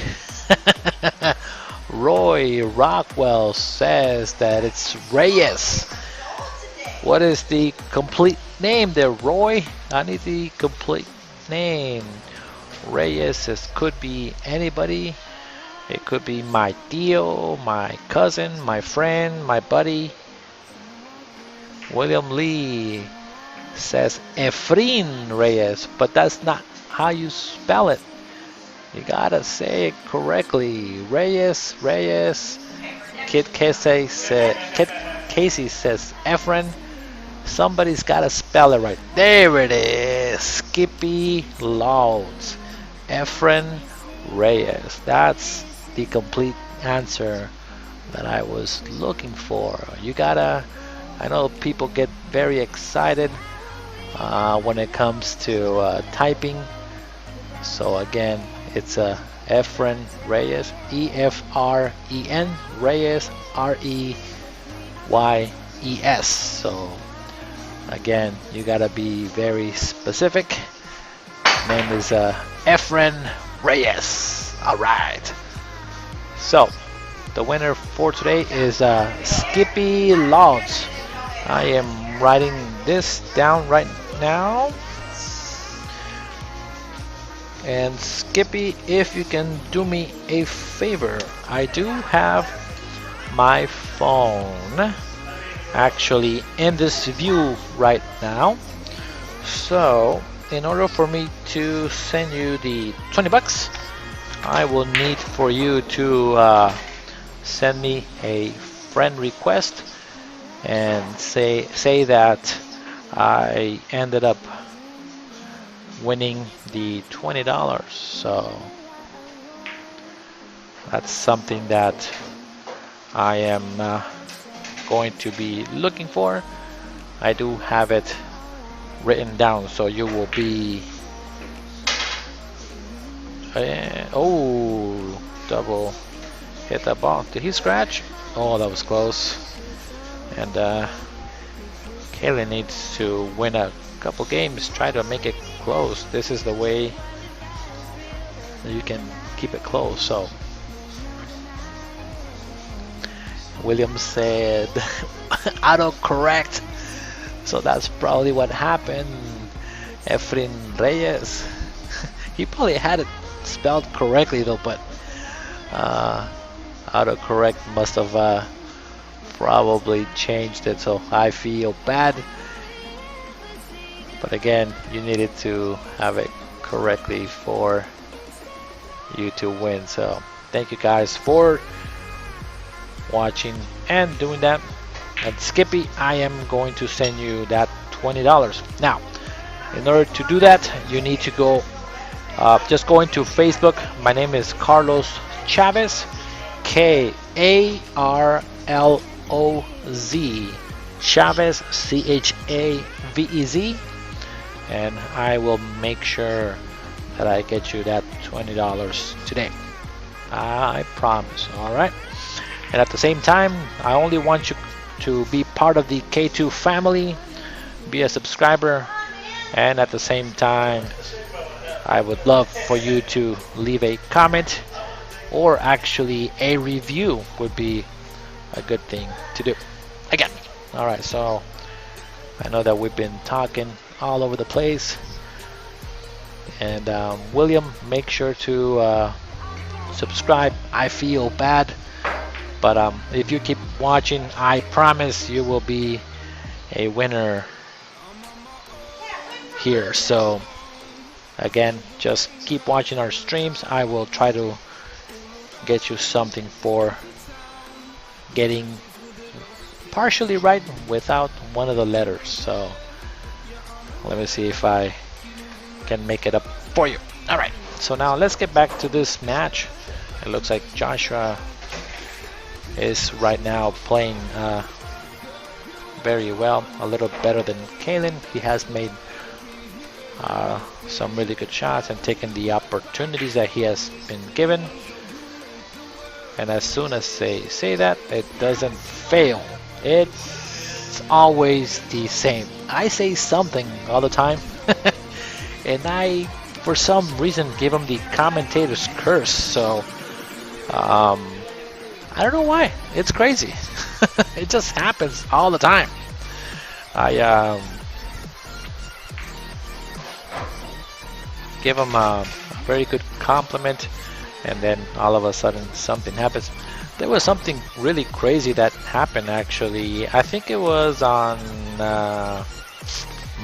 Roy Rockwell says that it's Reyes. What is the complete name there, Roy? I need the complete name. Reyes, this could be anybody. It could be my tío, my cousin, my friend, my buddy. William Lee says Efrain Reyes, but that's not how you spell it. You gotta say it correctly. Reyes, Reyes. Kid Casey says Efren. Somebody's gotta spell it right. There it is. Skippy Louds. Efren Reyes. That's the complete answer that I was looking for. You gotta, I know people get very excited when it comes to typing. So again, it's Efren Reyes, E-F-R-E-N, Reyes, R-E-Y-E-S. So again, you gotta be very specific. Name is Efren Reyes. All right. So the winner for today is Skippy Louds. I am writing this down right now. And Skippy, if you can do me a favor, I do have my phone actually in this view right now. So in order for me to send you the 20 bucks, I will need for you to send me a friend request and say that I ended up winning the $20. So that's something that I am going to be looking for. I do have it written down, so you will be oh, double hit that ball. Did he scratch? Oh, that was close. And Kaylen needs to win a couple games, try to make it close. This is the way that you can keep it close. So William said autocorrect, so that's probably what happened. Efrain Reyes, he probably had it spelled correctly though, but autocorrect must have probably changed it, so I feel bad. But again, you needed to have it correctly for you to win. So thank you guys for watching and doing that. And Skippy, I am going to send you that $20. Now, in order to do that, you need to go, just go into Facebook. My name is Carlos Chavez, K-A-R-L-O-Z, Chavez, C-H-A-V-E-Z. And I will make sure that I get you that $20 today. I promise. All right. And at the same time, I only want you to be part of the K2 family, be a subscriber, and at the same time, I would love for you to leave a comment, or actually a review would be a good thing to do. Again. All right. So I know that we've been talking all over the place, and William, make sure to subscribe. I feel bad, but if you keep watching, I promise you will be a winner here. So again, just keep watching our streams. I will try to get you something for getting partially right without one of the letters. So let me see if I can make it up for you. All right, so now let's get back to this match. It looks like Joshua is right now playing very well, a little better than Kaylen. He has made some really good shots and taken the opportunities that he has been given. And as soon as they say that, it doesn't fail. It's always the same. I say something all the time, and I, for some reason, give him the commentator's curse. So, I don't know why. It's crazy. It just happens all the time. I give him a very good compliment, and then all of a sudden something happens. There was something really crazy that happened actually. I think it was on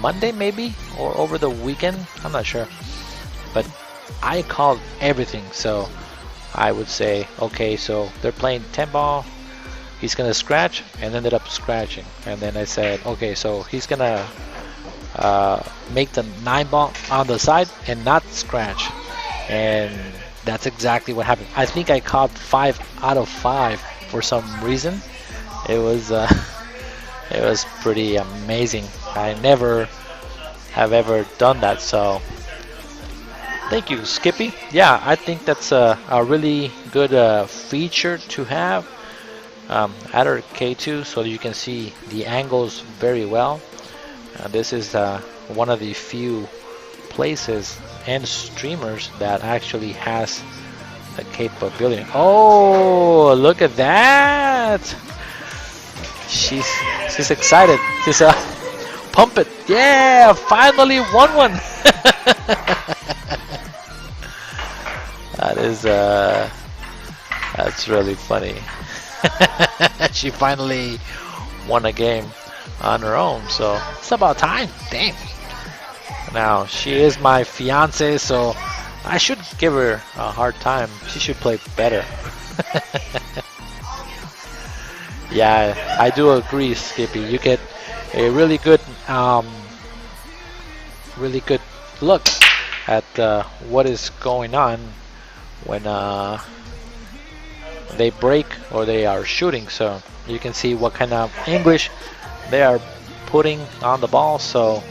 Monday maybe, or over the weekend. I'm not sure. But I called everything. So I would say, okay, so they're playing 10 ball. He's going to scratch, and ended up scratching. And then I said, okay, so he's going to make the 9 ball on the side and not scratch. And that's exactly what happened. I think I caught 5 out of 5 for some reason. It was pretty amazing. I never have ever done that. So thank you, Skippy. Yeah, I think that's a really good feature to have at our K2, so that you can see the angles very well. This is one of the few places and streamers that actually has the capability. Oh, look at that! She's excited. She's pump it. Yeah, finally won one. That is that's really funny. She finally won a game on her own, so it's about time. Damn. Now she is my fiance, so I should give her a hard time. She should play better. Yeah, I do agree, Skippy. You get a really good look at what is going on when they break or they are shooting. So you can see what kind of English they are putting on the ball. So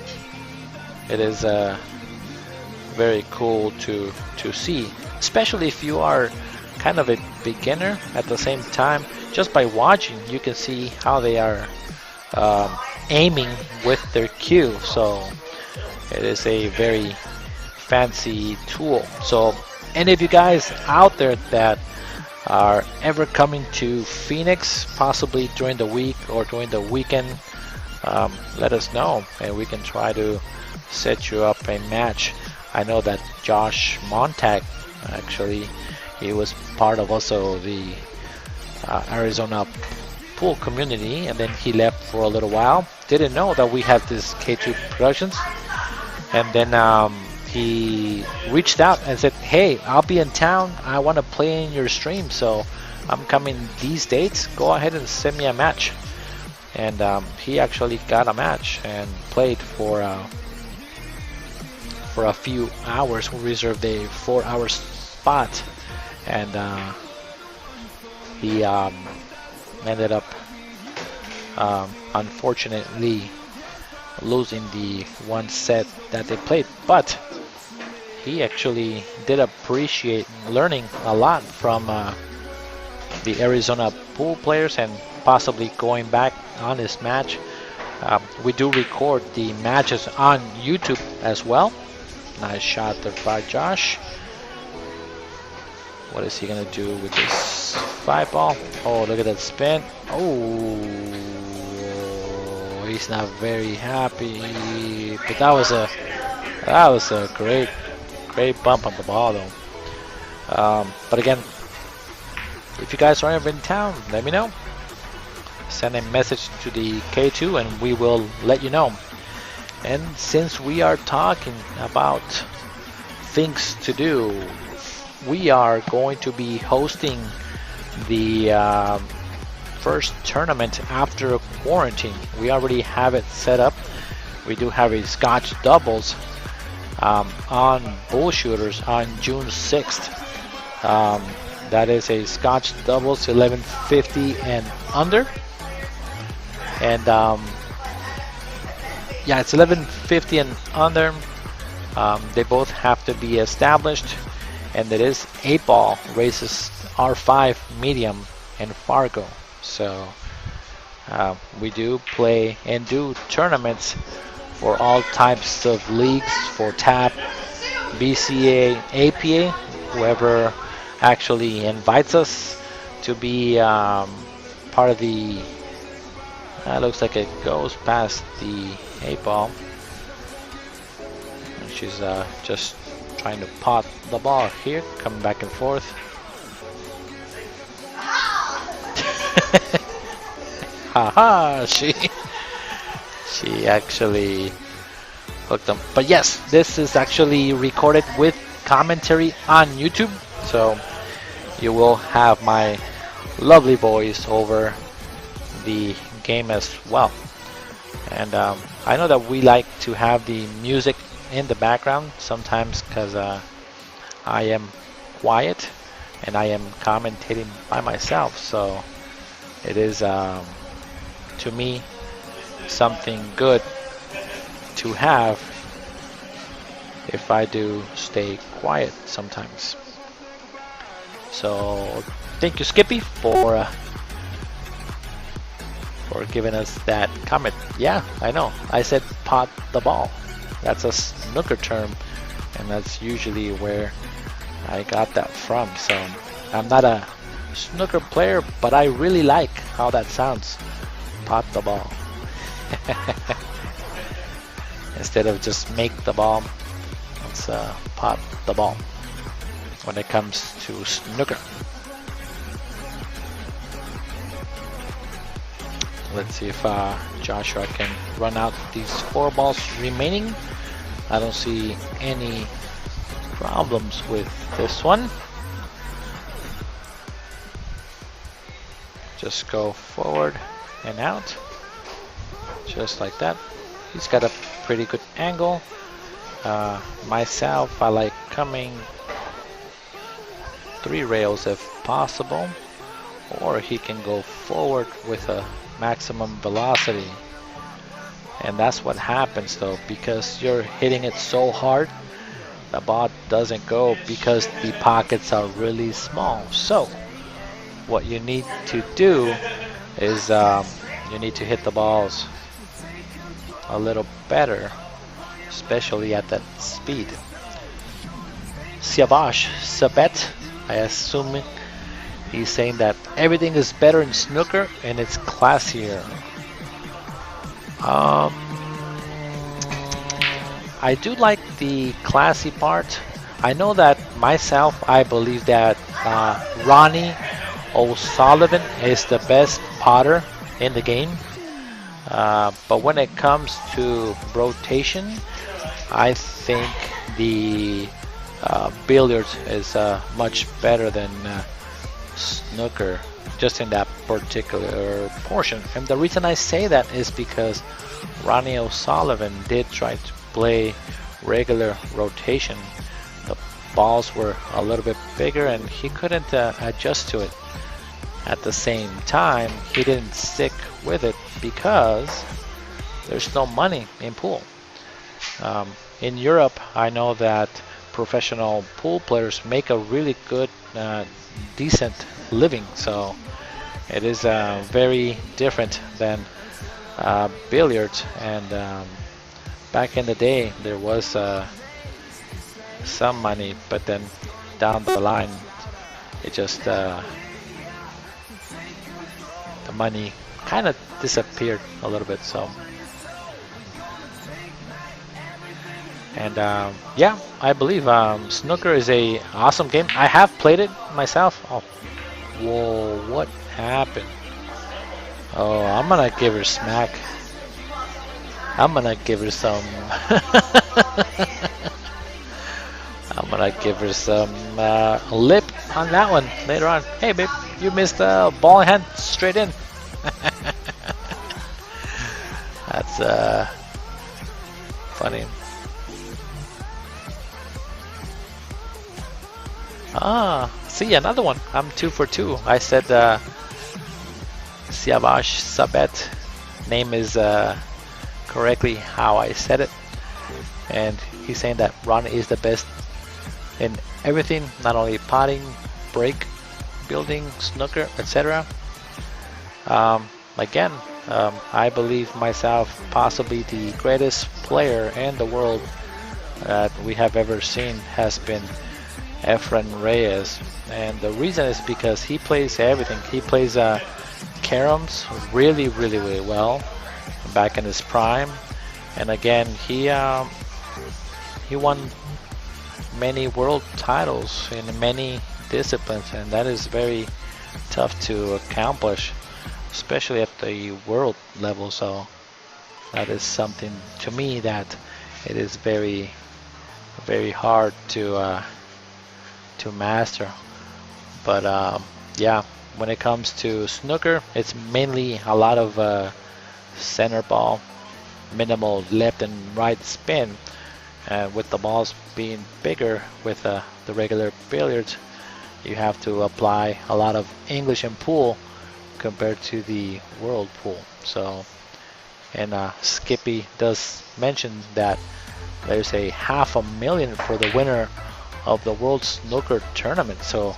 it is very cool to see, especially if you are kind of a beginner at the same time. Just by watching, you can see how they are aiming with their cue. So it is a very fancy tool. So any of you guys out there that are ever coming to Phoenix, possibly during the week or during the weekend, let us know, and we can try to set you up a match. I know that Josh Montag, actually, he was part of also the Arizona pool community, and then he left for a little while. Didn't know that we have this K2 Productionz, and then he reached out and said, hey, I'll be in town, I want to play in your stream, so I'm coming these dates, go ahead and send me a match. And he actually got a match and played for a few hours. We reserved a 4-hour spot, and he ended up unfortunately losing the one set that they played, but he actually did appreciate learning a lot from the Arizona pool players and possibly going back on his match. We do record the matches on YouTube as well. Nice shot there by Josh. What is he gonna do with this 5 ball? Oh, look at that spin. Oh, he's not very happy. But that was a great bump on the ball though. But again, if you guys are ever in town, let me know. Send a message to the K2 and we will let you know. And since we are talking about things to do, we are going to be hosting the first tournament after quarantine. We already have it set up. We do have a Scotch doubles on Bullshooters on June 6th. That is a Scotch doubles 1150 and under. And yeah, it's 1150 and under. They both have to be established, and it is 8-ball races R5 medium and Fargo. So we do play and do tournaments for all types of leagues, for TAP, BCA, APA, whoever actually invites us to be part of the. Looks like it goes past the 8-ball. She's just trying to pot the ball here, coming back and forth. Haha, she actually hooked them. But yes, this is actually recorded with commentary on YouTube, so you will have my lovely voice over the game as well. And I know that we like to have the music in the background sometimes because I am quiet and I am commentating by myself, so it is to me something good to have if I do stay quiet sometimes. So thank you, Skippy, for giving us that comment. Yeah, I know. I said pot the ball. That's a snooker term, and that's usually where I got that from. So I'm not a snooker player, but I really like how that sounds. Pot the ball. Instead of just make the ball, it's pot the ball when it comes to snooker. Let's see if Joshua can run out these 4 balls remaining. I don't see any problems with this one. Just go forward and out, just like that. He's got a pretty good angle. Myself, I like coming 3 rails if possible, or he can go forward with a maximum velocity. And that's what happens though, because you're hitting it so hard, the ball doesn't go because the pockets are really small. So what you need to do is you need to hit the balls a little better, especially at that speed. Siavash Sabet, I assume he's saying that everything is better in snooker and it's classier. I do like the classy part. I know that myself, I believe that Ronnie O'Sullivan is the best potter in the game. But when it comes to rotation, I think the billiards is much better than snooker, just in that particular portion. And the reason I say that is because Ronnie O'Sullivan did try to play regular rotation. The balls were a little bit bigger and he couldn't adjust to it. At the same time, he didn't stick with it because there's no money in pool. In Europe, I know that professional pool players make a really good, decent living. So it is very different than billiards. And back in the day, there was some money, but then down the line, it just the money kind of disappeared a little bit. So, and yeah, I believe snooker is a awesome game. I have played it myself. Oh, whoa, what happened? Oh, I'm gonna give her smack. I'm gonna give her some. I'm gonna give her some lip on that one later on. Hey, babe, you missed the ball in hand straight in. That's funny. Ah, see another one. I'm 2 for 2. I said Siavash Sabet. Name is correctly how I said it, and he's saying that Ron is the best in everything, not only potting, break, building, snooker, etc. Again, I believe myself possibly the greatest player in the world that we have ever seen has been Efren Reyes, and the reason is because he plays everything. He plays caroms really well back in his prime, and again he won many world titles in many disciplines, and that is very tough to accomplish, especially at the world level. So that is something to me that it is very hard to master. But yeah, when it comes to snooker, it's mainly a lot of center ball, minimal left and right spin, with the balls being bigger with the regular billiards. You have to apply a lot of English and pool compared to the world pool. So, and Skippy does mention that there's a $500,000 for the winner of the World Snooker Tournament. So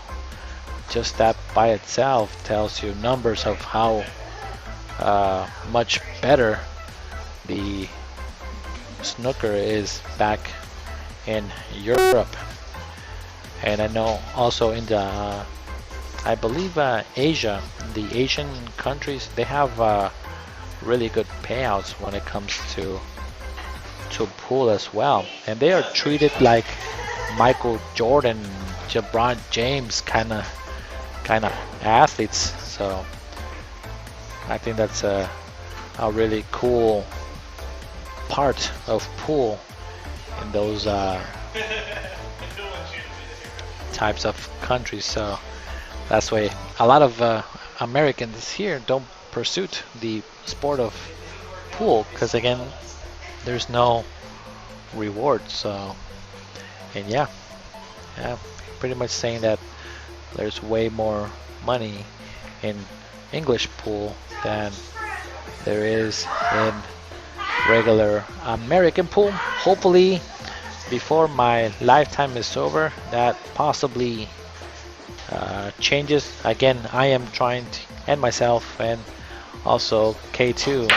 just that by itself tells you numbers of how much better the snooker is back in Europe. And I know also in the I believe Asia, the Asian countries, they have really good payouts when it comes to pool as well, and they are treated like Michael Jordan, LeBron James kind of athletes. So I think that's a really cool part of pool in those types of countries. So that's why a lot of Americans here don't pursue the sport of pool, because again, there's no reward. So, and yeah, pretty much saying that there's way more money in English pool than there is in regular American pool. Hopefully before my lifetime is over, that possibly changes. Again, I am trying to, and myself and also K2,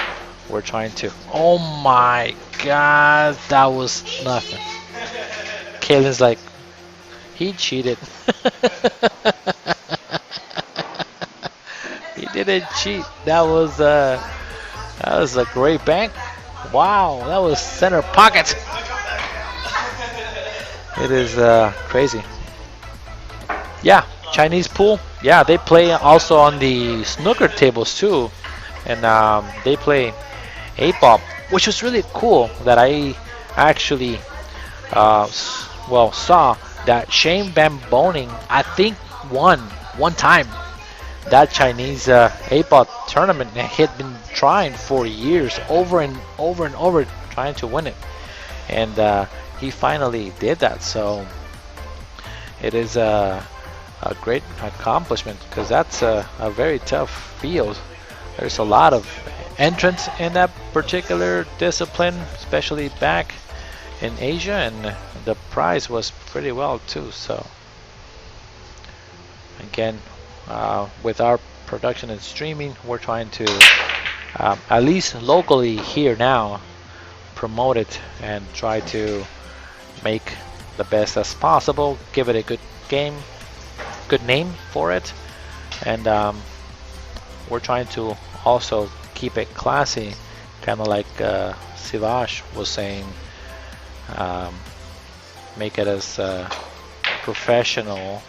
we're trying to. Oh my god, that was nothing. Kaylen's like, he cheated. He didn't cheat. That was a great bank. Wow, that was center pocket. It is crazy. Yeah, Chinese pool. Yeah, they play also on the snooker tables too, and they play 8-ball, which was really cool. That I actually saw that Shane Van Boning, I think, won one time that Chinese 8-ball tournament. He had been trying for years, over and over, trying to win it, and he finally did that. So it is a great accomplishment, because that's a very tough field. There's a lot of entrants in that particular discipline, especially back in Asia, and the prize was pretty well too. So again, with our production and streaming, we're trying to at least locally here now promote it and try to make the best as possible, give it a good name for it, and we're trying to also keep it classy, kind of like Sivash was saying, make it as professional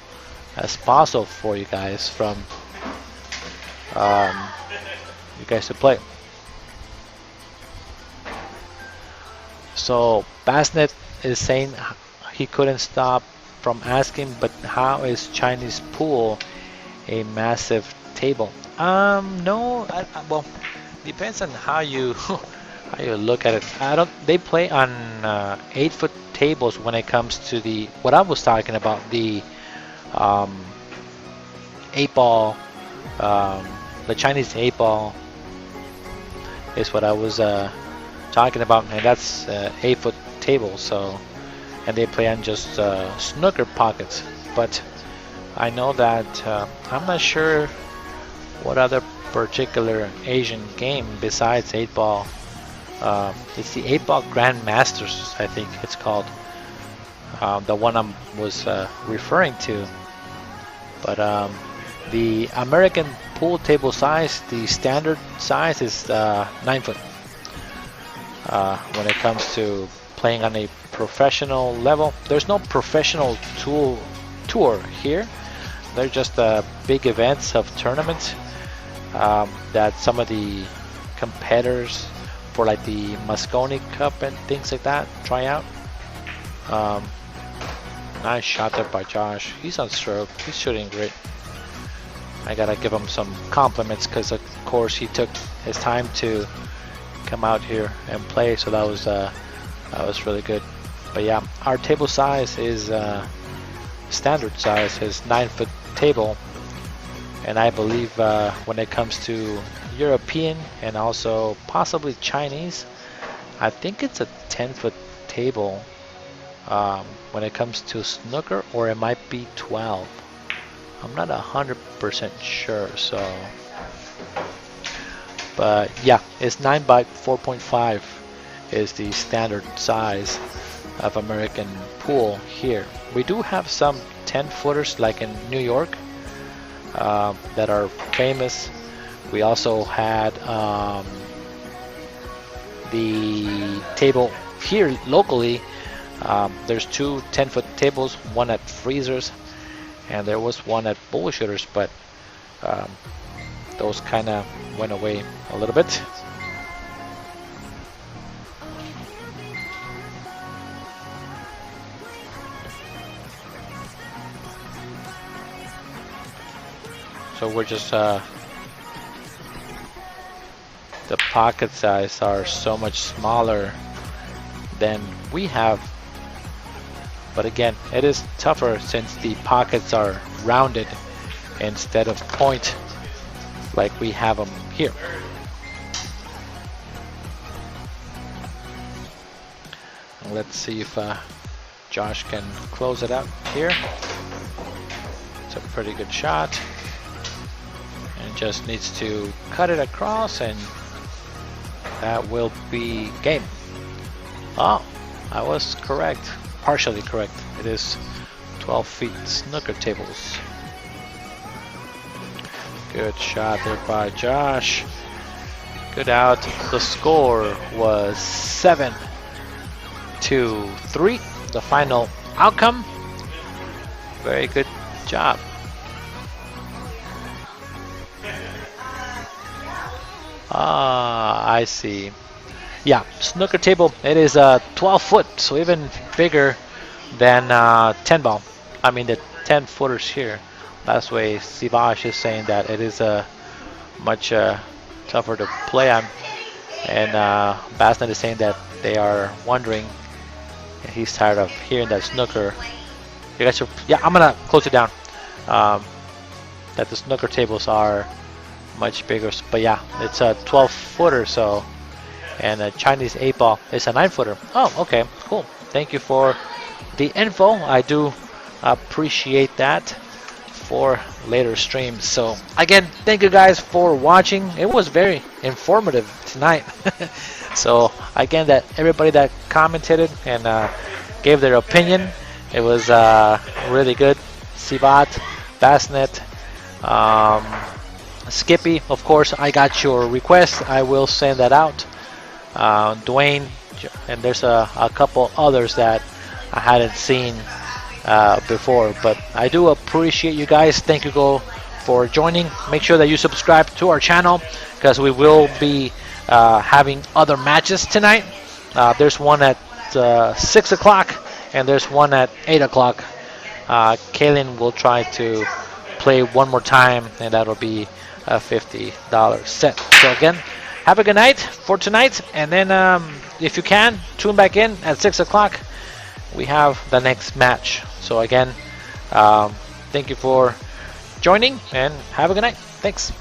as possible for you guys, from you guys to play. So Basnet is saying he couldn't stop from asking, but how is Chinese pool a massive table? No. Well, depends on how you how you look at it. I don't. They play on 8 foot tables when it comes to the what I was talking about, the um, 8 ball, um, the Chinese 8 ball is what I was talking about, and that's 8 foot table. So, and they play on just snooker pockets. But I know that I'm not sure what other particular Asian game besides 8 ball. It's the 8 ball Grandmasters, I think it's called. The one I was referring to. But the American pool table size, the standard size is 9 foot. When it comes to playing on a professional level, there's no professional tour here. They're just big events of tournaments that some of the competitors for like the Moscone Cup and things like that try out. Nice shot there by Josh. He's on stroke. He's shooting great. I gotta give him some compliments because of course he took his time to come out here and play, so that was really good. But yeah, our table size is standard size is 9 foot table, and I believe when it comes to European and also possibly Chinese, I think it's a 10 foot table when it comes to snooker, or it might be 12. I'm not 100% sure, so but yeah, it's 9 by 4.5 is the standard size of American pool here. We do have some 10 footers like in New York that are famous. We also had the table here locally. There's two 10-foot tables, one at Freezers, and there was one at Bullshitters, but those kind of went away a little bit. So we're just the pocket size are so much smaller than we have, but again, it is tougher since the pockets are rounded instead of point like we have them here. And let's see if Josh can close it out here. It's a pretty good shot, and just needs to cut it across, and that will be game. Oh, I was correct, partially correct. It is 12 feet snooker tables. Good shot there by Josh. Good out. The score was 7-3. The final outcome. Very good job. Ah, I see. Yeah, snooker table. It is 12 foot, so even bigger than 10 ball. I mean the 10 footers here. That's why Sivash is saying that it is much tougher to play on, and Basnet is saying that they are wondering. He's tired of hearing that snooker. You guys, yeah, I'm gonna close it down. That the snooker tables are much bigger, but yeah, it's a 12 footer, so, and a Chinese 8 ball is a 9 footer. Oh, okay, cool. Thank you for the info. I do appreciate that for later streams. So again, thank you guys for watching. It was very informative tonight. So again, that everybody that commented and gave their opinion, it was really good. Sivat, Basnet, Skippy, of course, I got your request. I will send that out. Dwayne, and there's a couple others that I hadn't seen before, but I do appreciate you guys. Thank you all for joining. Make sure that you subscribe to our channel, because we will be having other matches tonight. There's one at 6 o'clock and there's one at 8 o'clock. Kaylen will try to play one more time, and that'll be a $50 set. So again, have a good night for tonight, and then if you can, tune back in at 6 o'clock. We have the next match. So again, thank you for joining, and have a good night. Thanks.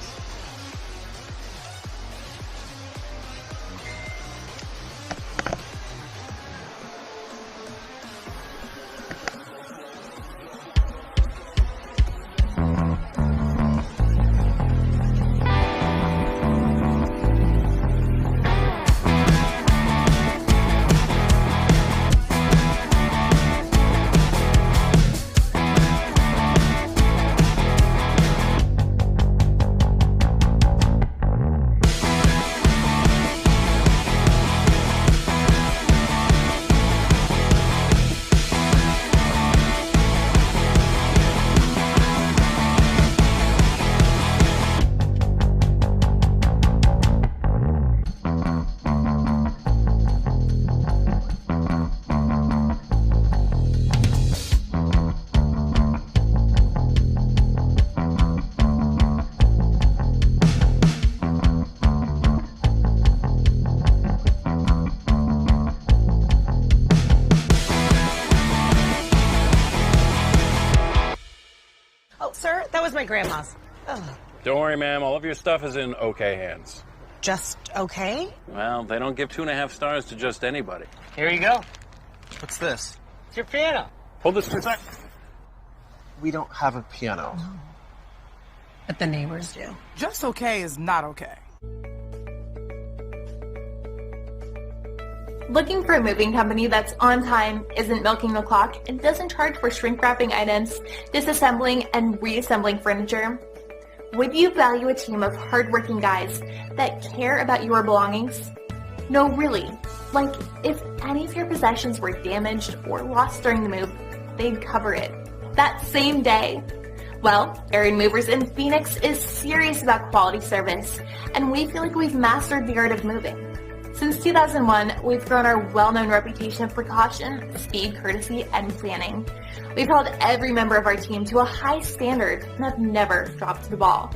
Sir, that was my grandma's. Ugh. Don't worry, ma'am. All of your stuff is in okay hands. Just okay? Well, they don't give 2.5 stars to just anybody. Here you go. What's this? It's your piano. Hold this for a sec. We don't have a piano. No. But the neighbors do. Just okay is not okay. Looking for a moving company that's on time, isn't milking the clock, and doesn't charge for shrink wrapping items, disassembling, and reassembling furniture? Would you value a team of hardworking guys that care about your belongings? No, really. Like, if any of your possessions were damaged or lost during the move, they'd cover it that same day. Well, Aaron Movers in Phoenix is serious about quality service, and we feel like we've mastered the art of moving. Since 2001, we've grown our well-known reputation of precaution, speed, courtesy, and planning. We've held every member of our team to a high standard and have never dropped the ball.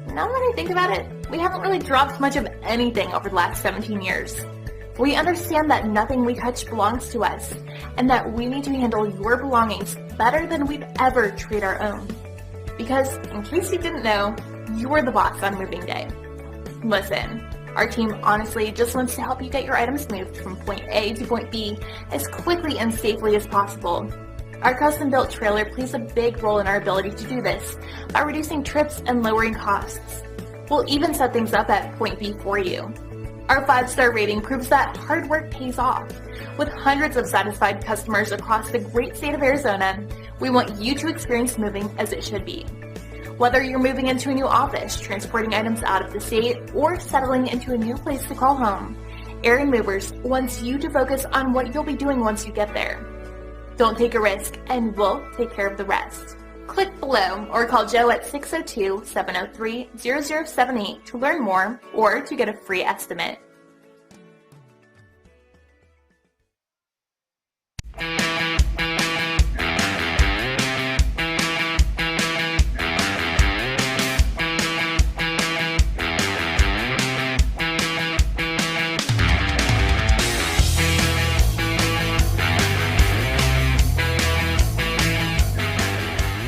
Now that I think about it, we haven't really dropped much of anything over the last 17 years. We understand that nothing we touch belongs to us, and that we need to handle your belongings better than we'd ever treat our own. Because, in case you didn't know, you're the boss on moving day. Listen. Our team honestly just wants to help you get your items moved from point A to point B as quickly and safely as possible. Our custom-built trailer plays a big role in our ability to do this by reducing trips and lowering costs. We'll even set things up at point B for you. Our 5-star rating proves that hard work pays off. With hundreds of satisfied customers across the great state of Arizona, we want you to experience moving as it should be. Whether you're moving into a new office, transporting items out of the state, or settling into a new place to call home, Aaron Movers wants you to focus on what you'll be doing once you get there. Don't take a risk, and we'll take care of the rest. Click below or call Joe at 602-703-0078 to learn more or to get a free estimate.